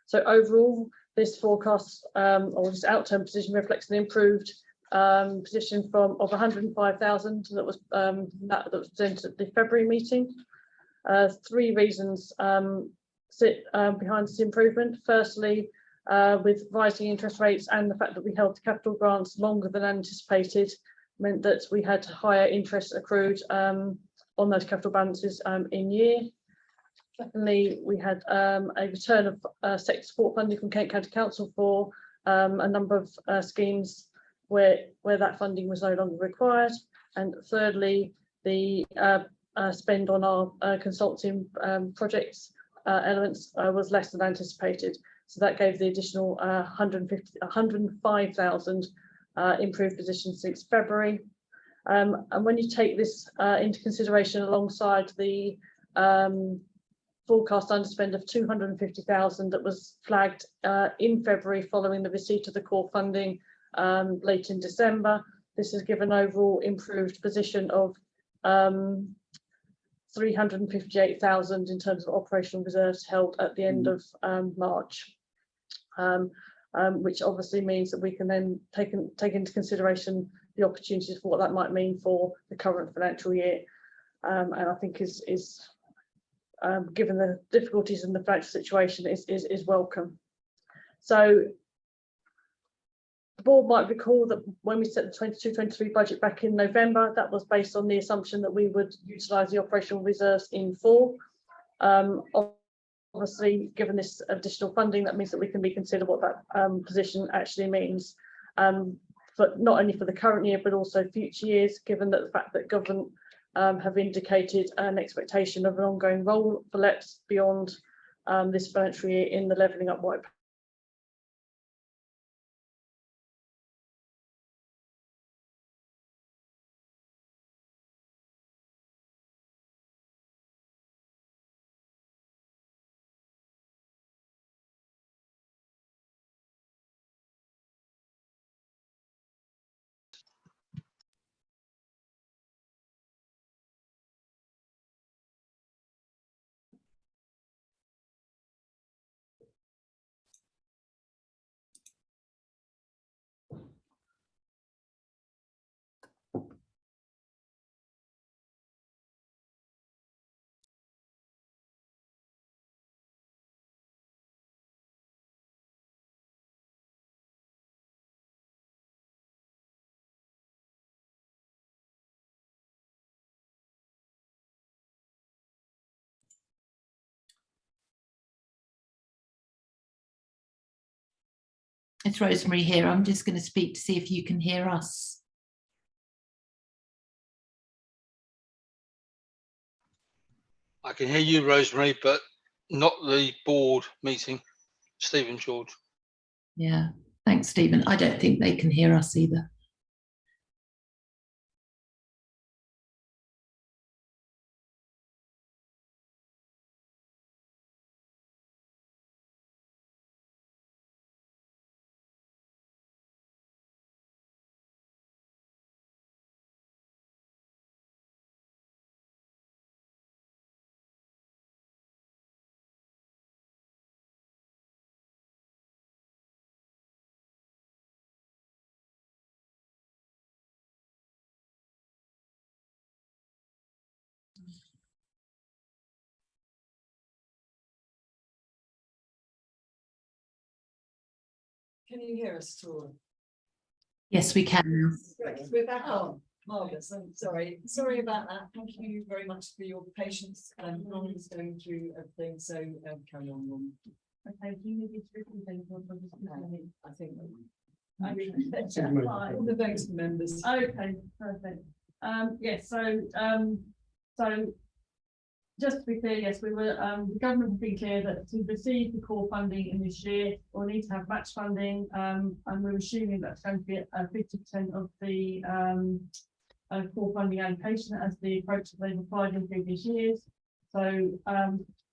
So overall, this forecast or this outturn position reflects an improved position of 105,000 that was presented at the February meeting. Three reasons sit behind this improvement. Firstly, with rising interest rates and the fact that we held capital grants longer than anticipated, meant that we had higher interest accrued on those capital balances in year. Secondly, we had a return of sector support funding from Kent County Council for a number of schemes where that funding was no longer required. And thirdly, the spend on our consulting projects elements was less than anticipated. So that gave the additional 105,000 improved position since February. And when you take this into consideration alongside the forecast underspend of 250,000 that was flagged in February following the receipt of the core funding late in December, this has given overall improved position of 358,000 in terms of operational reserves held at the end of March, which obviously means that we can then take into consideration the opportunities for what that might mean for the current financial year, and I think is given the difficulties in the financial situation is welcome. So the board might recall that when we set the 22-23 budget back in November, that was based on the assumption that we would utilise the operational reserves in full. Obviously, given this additional funding, that means that we can reconsider what that position actually means, but not only for the current year, but also future years, given that the fact that government have indicated an expectation of an ongoing role for LEPs beyond this financial year in the levelling up white paper. It's Rosemary here. I'm just going to speak to see if you can hear us. I can hear you, Rosemary, but not the board meeting. Stephen George. Yeah, thanks, Stephen. I don't think they can hear us either. Can you hear us at all? Yes, we can. Great, we're back on. Marvellous. I'm sorry about that. Thank you very much for your patience. Ron is going through everything, so carry on, Ron. Okay, do you need to repeat anything? I think. All the voting members. Okay, perfect. Yes, so just to be clear, yes, we were the government has been clear that to receive the core funding in this year, we'll need to have match funding, and we're assuming that's going to be 50% of the core funding allocation as the approach that they've applied in previous years. So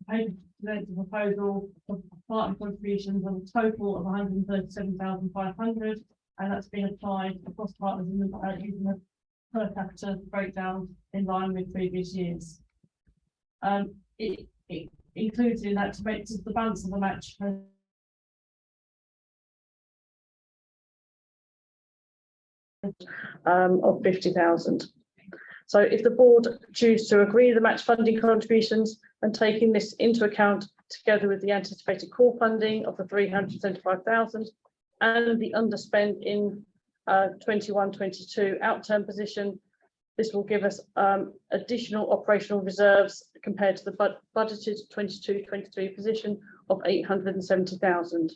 paper presents a proposal for partner contributions of a total of 137,500, and that's been applied across partners using a per capita breakdown in line with previous years. It includes in that to make the balance of the match of 50,000. So if the board choose to agree the match funding contributions and taking this into account together with the anticipated core funding of the 375,000 and the underspend in 21-22 outturn position, this will give us additional operational reserves compared to the budgeted 22-23 position of 870,000.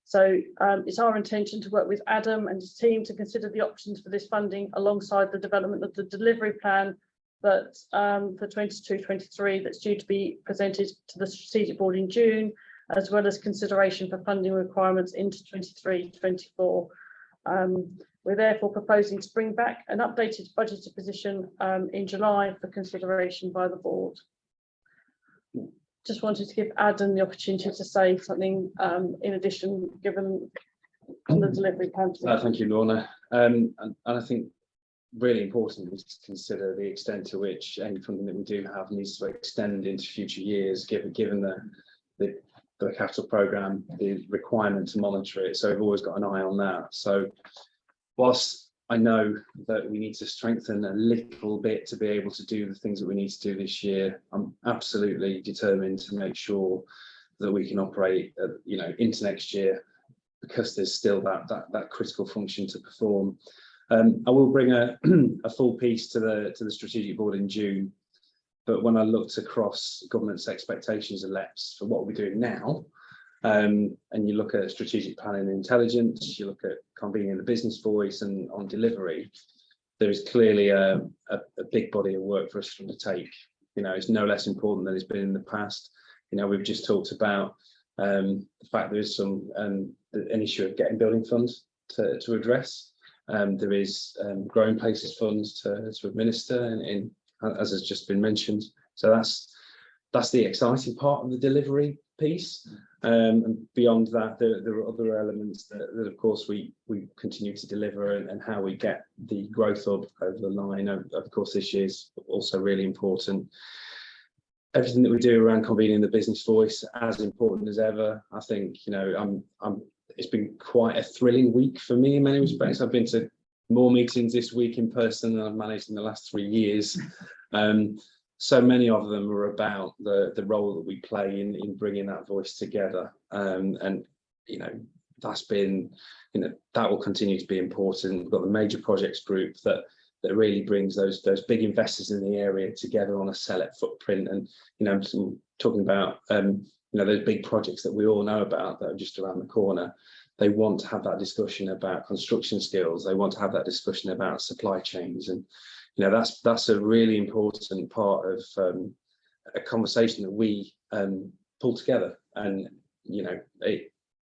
So it's our intention to work with Adam and his team to consider the options for this funding alongside the development of the delivery plan that for 22-23 that's due to be presented to the strategic board in June, as well as consideration for funding requirements into 23-24. We're therefore proposing to bring back an updated budgeted position in July for consideration by the board. Just wanted to give Adam the opportunity to say something in addition, given the delivery plan. Thank you, Lorna. And I think really important is to consider the extent to which any funding that we do have needs to extend into future years, given the capital programme, the requirement to monitor it. So we've always got an eye on that. So whilst I know that we need to strengthen a little bit to be able to do the things that we need to do this year, I'm absolutely determined to make sure that we can operate, into next year, because there's still that critical function to perform. I will bring a full piece to the strategic board in June, but when I looked across government's expectations and LEPs for what we're doing now, and you look at strategic planning and intelligence, you look at convening the business voice and on delivery, there is clearly a big body of work for us to undertake. It's no less important than it's been in the past. We've just talked about the fact there is an issue of getting building funds to address. There is growing places funds to administer, as has just been mentioned. So that's the exciting part of the delivery piece. And beyond that, there are other elements that of course we continue to deliver, and how we get the growth up over the line. Of course, this year's also really important. Everything that we do around convening the business voice, as important as ever. I think it's been quite a thrilling week for me in many respects. I've been to more meetings this week in person than I've managed in the last 3 years. So many of them are about the role that we play in bringing that voice together, and that's been, that will continue to be important. We've got the major projects group that really brings those big investors in the area together on a SELEP footprint, and I'm talking about those big projects that we all know about that are just around the corner. They want to have that discussion about construction skills. They want to have that discussion about supply chains, and that's a really important part of a conversation that we pull together. And being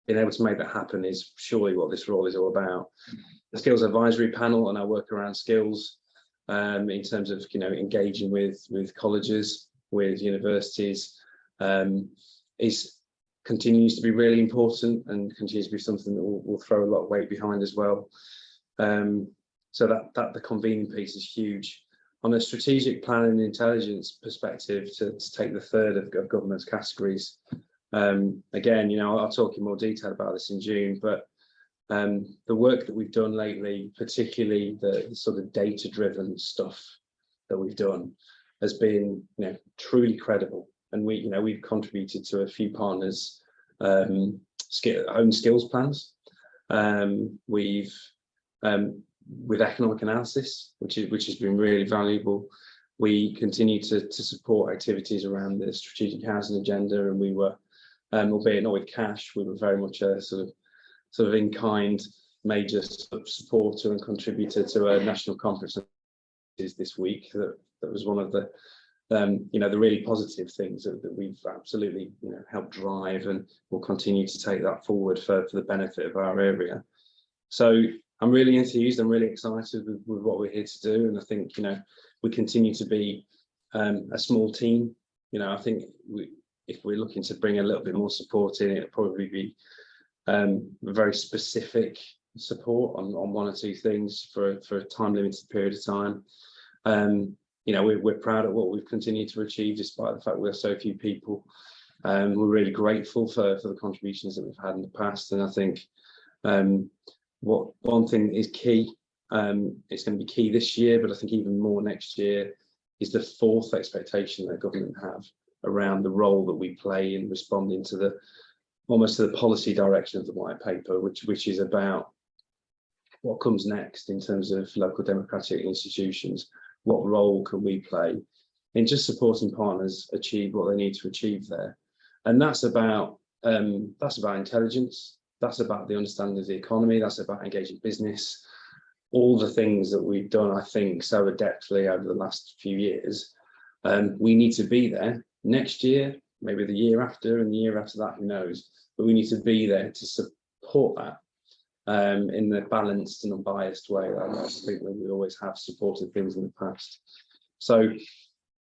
able to make that happen is surely what this role is all about. The skills advisory panel and our work around skills, in terms of engaging with colleges, with universities, continues to be really important, and continues to be something that we'll throw a lot of weight behind as well. So that the convening piece is huge. On a strategic planning and intelligence perspective, to take the third of government's categories, again, I'll talk in more detail about this in June, but the work that we've done lately, particularly the sort of data-driven stuff that we've done, has been truly credible. And we've contributed to a few partners' own skills plans. We've with economic analysis, which has been really valuable. We continue to support activities around the strategic housing agenda, and we were, albeit not with cash, we were very much a sort of in-kind major supporter and contributor to a national conference this week. That was one of the the really positive things that we've absolutely helped drive, and we'll continue to take that forward for the benefit of our area. So I'm really enthused, I'm really excited with what we're here to do, and I think we continue to be a small team. I think if we're looking to bring a little bit more support in, it'll probably be very specific support on one or two things for a time limited period of time. We're proud of what we've continued to achieve despite the fact we're so few people. We're really grateful for the contributions that we've had in the past, and I think one thing is key, it's going to be key this year, but I think even more next year, is the fourth expectation that government have around the role that we play in responding to almost to the policy direction of the white paper, which is about what comes next in terms of local democratic institutions. What role can we play in just supporting partners achieve what they need to achieve there? And that's about intelligence, that's about the understanding of the economy, that's about engaging business, all the things that we've done, I think, so adeptly over the last few years. We need to be there next year, maybe the year after, and the year after that, who knows? But we need to be there to support that in the balanced and unbiased way that I think that we always have supported things in the past. So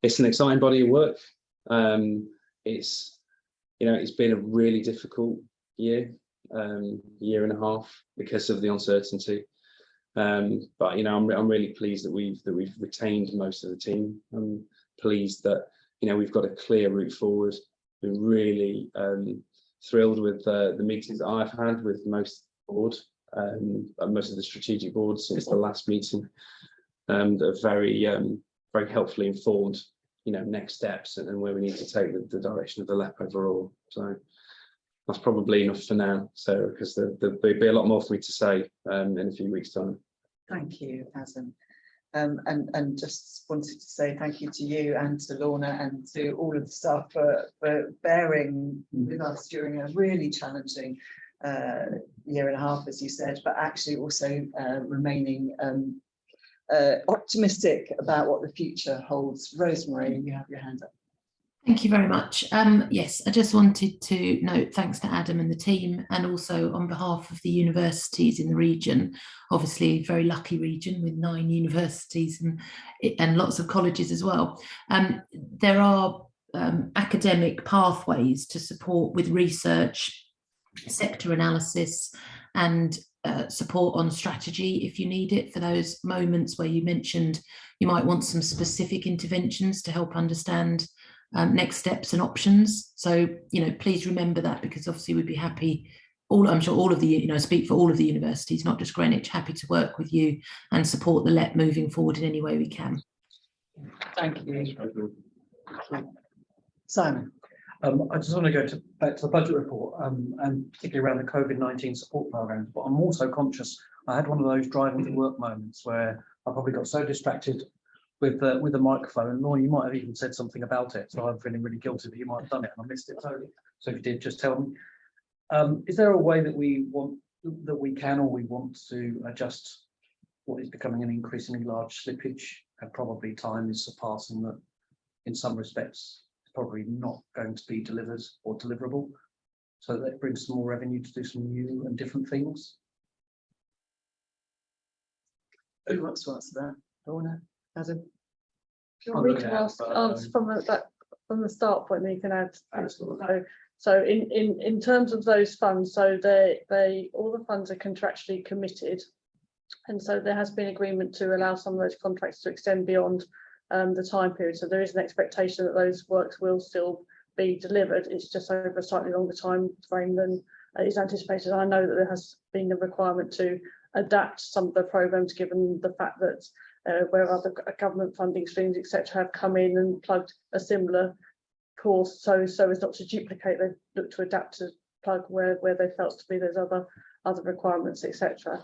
it's an exciting body of work. It's been a really difficult year and a half because of the uncertainty. But I'm really pleased that we've retained most of the team. I'm pleased that we've got a clear route forward. Been really thrilled with the meetings that I've had with most board, most of the strategic boards since the last meeting. That are very helpfully informed next steps and where we need to take the direction of the LEP overall. So that's probably enough for now, Sarah, because there'll be a lot more for me to say in a few weeks' time. Thank you, Adam. And just wanted to say thank you to you and to Lorna and to all of the staff for bearing with us during a really challenging year and a half, as you said, but actually also remaining optimistic about what the future holds. Rosemary, you have your hand up. Thank you very much. Yes, I just wanted to note thanks to Adam and the team, and also on behalf of the universities in the region, obviously a very lucky region with 9 universities and lots of colleges as well. There are academic pathways to support with research, sector analysis, and support on strategy if you need it for those moments where you mentioned you might want some specific interventions to help understand next steps and options. So please remember that, because obviously we'd be happy, I'm sure all of the speak for all of the universities, not just Greenwich, happy to work with you and support the LEP moving forward in any way we can. Thank you. Simon. I just want to go back to the budget report, and particularly around the COVID-19 support programs. But I'm also conscious I had one of those driving to work moments where I probably got so distracted with the microphone. And Laura, you might have even said something about it, so I'm feeling really guilty that you might have done it and I missed it totally. So if you did, just tell me. Is there a way that we want to adjust what is becoming an increasingly large slippage, and probably time is surpassing that in some respects? Probably not going to be delivered or deliverable, so that brings some more revenue to do some new and different things? Who wants to answer that? Lorna, Adam? Do you want me to answer from the start point, then you can add? Absolutely. So in terms of those funds, so all the funds are contractually committed, and so there has been agreement to allow some of those contracts to extend beyond the time period. So there is an expectation that those works will still be delivered. It's just over a slightly longer time frame than is anticipated. I know that there has been a requirement to adapt some of the programs, given the fact that where other government funding streams, etc., have come in and plugged a similar course, so as not to duplicate, they've looked to adapt to plug where they felt to be those other other requirements, etc.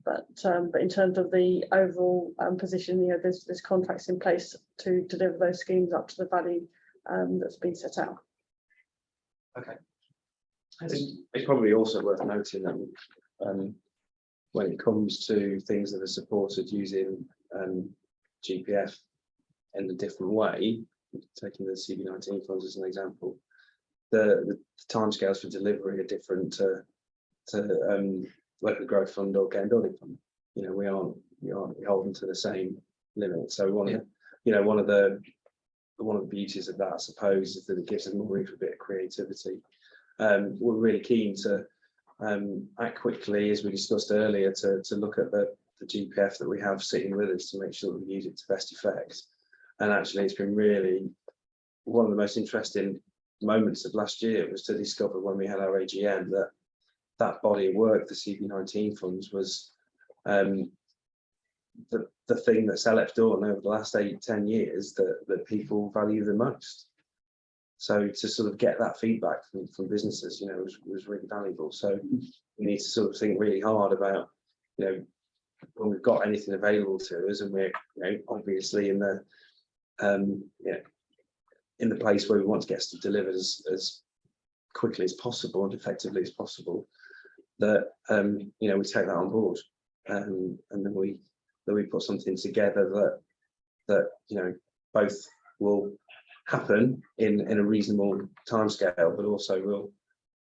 But in terms of the overall position, you know, there's contracts in place to deliver those schemes up to the value that's been set out. Okay. It's probably also worth noting that when it comes to things that are supported using GPF in a different way, taking the CV19 funds as an example, the timescales for delivery are different to local growth fund or game building fund. You know, we aren't beholden to the same limit. So one of the beauties of that, I suppose, is that it gives them more room for a bit of creativity. We're really keen to act quickly, as we discussed earlier, to look at the GPF that we have sitting with us to make sure that we use it to best effect. And actually, it's been really one of the most interesting moments of last year was to discover when we had our AGM that body of work, the CV19 funds, was the thing that SELEP's done over the last 8-10 years that people value the most. So to sort of get that feedback from businesses, you know, was really valuable. So we need to sort of think really hard about, you know, when we've got anything available to us, and we're, you know, obviously in the in the place where we want to get stuff delivered as quickly as possible and effectively as possible, that you know, we take that on board, and then we put something together that you know, both will happen in a reasonable timescale, but also will,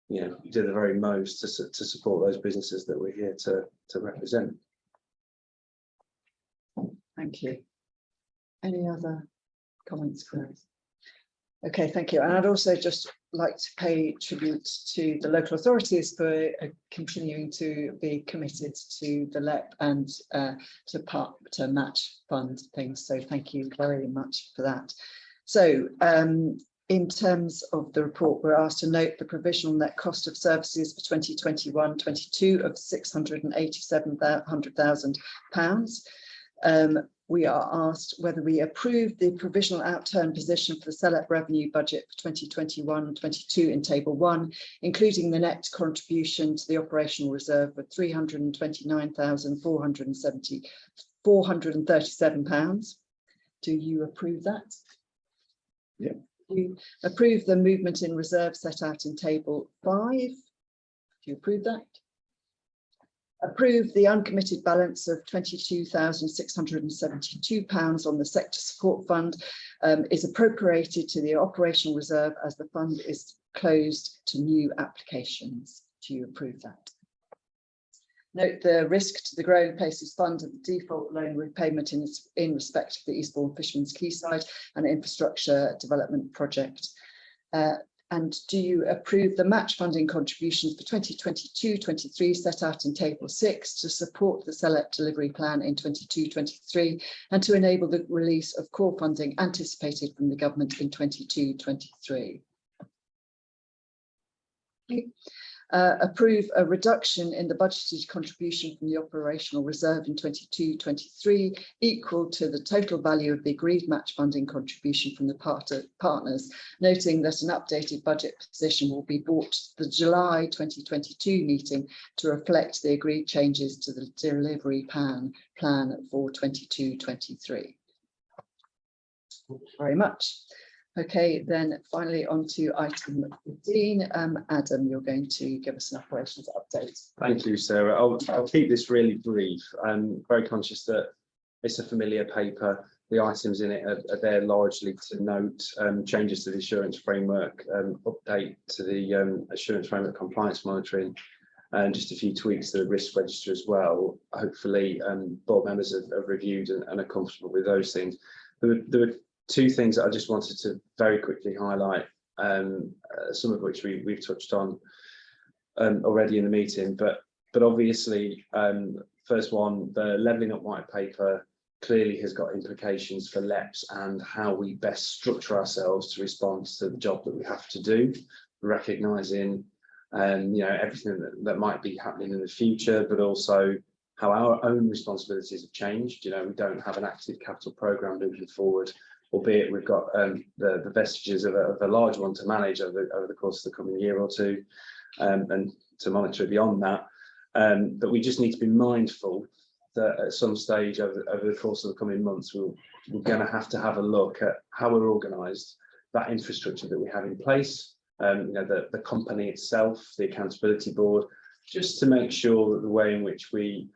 you know, do the very most to support those businesses that we're here to represent. Thank you. Any other comments, Chris? Okay, thank you. And I'd also just like to pay tribute to the local authorities for continuing to be committed to the LEP and to match fund things. So thank you very much for that. So in terms of the report, we're asked to note the provisional net cost of services for 2021-22 of £687,000. We are asked whether we approve the provisional outturn position for the SELEP revenue budget for 2021-22 in Table 1, including the net contribution to the operational reserve of £329,437. Do you approve that? Yeah. You approve the movement in reserve set out in Table 5. Do you approve that? Approve the uncommitted balance of £22,672 on the sector support fund is appropriated to the operational reserve as the fund is closed to new applications. Do you approve that? Note the risk to the Growing Places Fund of the default loan repayment in respect of the Eastbourne Fisherman's Quayside and infrastructure development project. And do you approve the match funding contributions for 2022-23 set out in Table 6 to support the SELEP delivery plan in 22-23 and to enable the release of core funding anticipated from the government in 22-23? Approve a reduction in the budgeted contribution from the operational reserve in 22-23 equal to the total value of the agreed match funding contribution from the partners, noting that an updated budget position will be brought to the July 2022 meeting to reflect the agreed changes to the delivery plan for 22-23. Very much. Okay, then finally on to item 15. Adam, you're going to give us an operations update. Thank you, Sarah. I'll keep this really brief. I'm very conscious that it's a familiar paper. The items in it are there largely to note changes to the assurance framework, update to the assurance framework compliance monitoring, and just a few tweaks to the risk register as well. Hopefully, board members have reviewed and are comfortable with those things. There were two things that I just wanted to very quickly highlight, some of which we've touched on already in the meeting, but obviously, first one, the levelling up white paper clearly has got implications for LEPs and how we best structure ourselves to respond to the job that we have to do, recognising you know, everything that might be happening in the future, but also how our own responsibilities have changed. You know, we don't have an active capital programme moving forward, albeit we've got the vestiges of a large one to manage over the course of the coming year or two. And to monitor it beyond that. But we just need to be mindful that at some stage over the course of the coming months, we're going to have a look at how we're organised, that infrastructure that we have in place, the company itself, the accountability board, just to make sure that the way in which we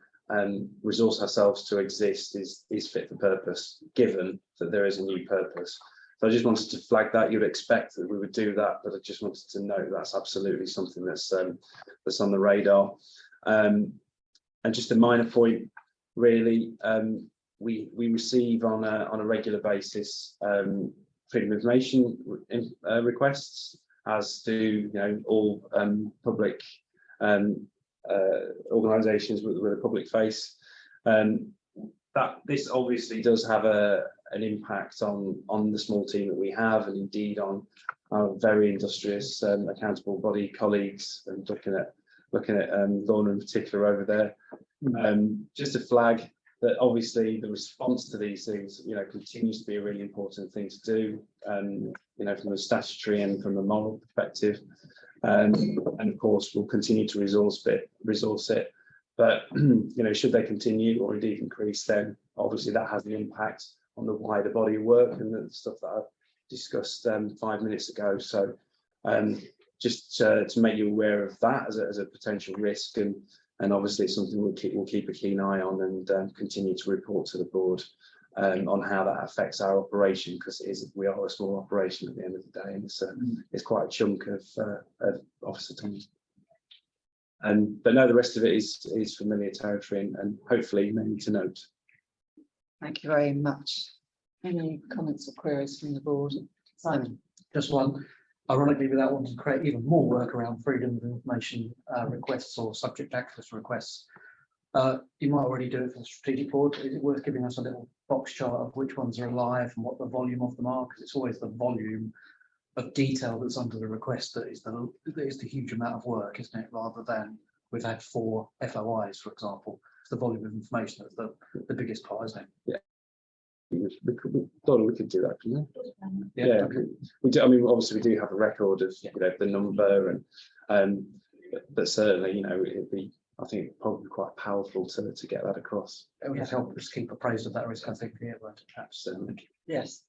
resource ourselves to exist is fit for purpose, given that there is a new purpose. So I just wanted to flag that. You'd expect that we would do that, but I just wanted to note that's absolutely something that's on the radar. And just a minor point, really, we receive on a regular basis freedom of information requests, as do all public organisations with a public face. That this obviously does have an impact on the small team that we have, and indeed on our very industrious accountable body colleagues, and looking at Lorna in particular over there. Just a flag that obviously the response to these things, continues to be a really important thing to do, from a statutory and from a moral perspective. And of course, we'll continue to resource it. But should they continue or indeed increase, then obviously that has an impact on the wider body of work and the stuff that I've discussed 5 minutes ago. So just to make you aware of that as a potential risk, and obviously it's something we'll keep a keen eye on, and continue to report to the board on how that affects our operation, because we are a small operation at the end of the day, and it's quite a chunk of officer time. But no, the rest of it is familiar territory, and hopefully many to note. Thank you very much. Any comments or queries from the board? Simon? Just one. Ironically, without wanting to create even more work around freedom of information requests or subject access requests, you might already do it for the strategic board. Is it worth giving us a little box chart of which ones are alive and what the volume of them are? Because it's always the volume of detail that's under the request that is the huge amount of work, isn't it? Rather than we've had 4 FOIs, for example. It's the volume of information that's the biggest part, isn't it? Yeah. We could do that, couldn't we? Yeah, we do. I mean, obviously we do have a record of the number, and but certainly it'd be, I think, probably quite powerful to get that across. It would help us keep appraised of that risk, I think. Absolutely. Yes,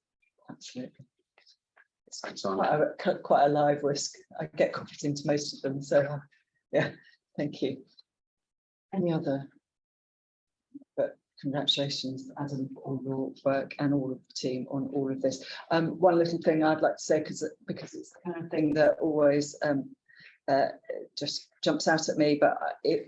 absolutely. It's Simon. quite a live risk. I get copied into most of them, so yeah, thank you. Any other? But congratulations, Adam, on your work and all of the team on all of this. One little thing I'd like to say, because it's the kind of thing that always just jumps out at me, but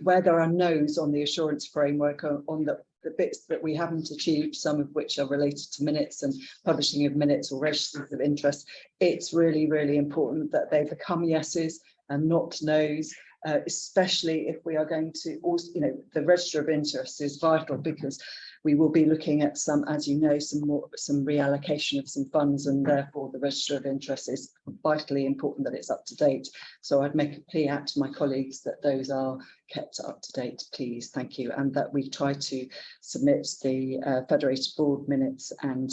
where there are no's on the assurance framework, on the bits that we haven't achieved, some of which are related to minutes and publishing of minutes or registers of interest, it's really, really important that they become yeses and not no's. Especially if we are going to also, the register of interest is vital, because we will be looking at some reallocation of some funds, and therefore the register of interest is vitally important that it's up to date. So I'd make a plea out to my colleagues that those are kept up to date, please. Thank you. And that we try to submit the Federated Board minutes and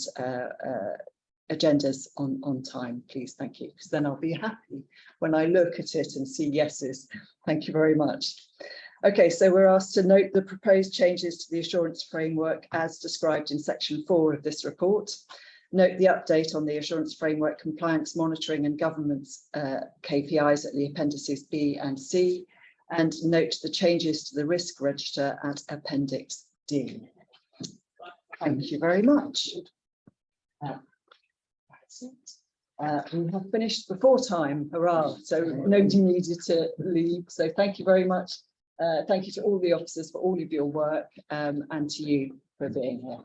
agendas on time, please. Thank you, because then I'll be happy when I look at it and see yeses. Thank you very much. Okay, so we're asked to note the proposed changes to the assurance framework as described in section 4 of this report. Note the update on the assurance framework compliance monitoring and governance KPIs at the appendices B and C, and note the changes to the risk register at appendix D. Thank you very much. We have finished before time, hurrah, so nobody needed to leave, so thank you very much. Thank you to all the officers for all of your work, and to you for being here.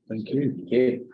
Thank you. Thank you.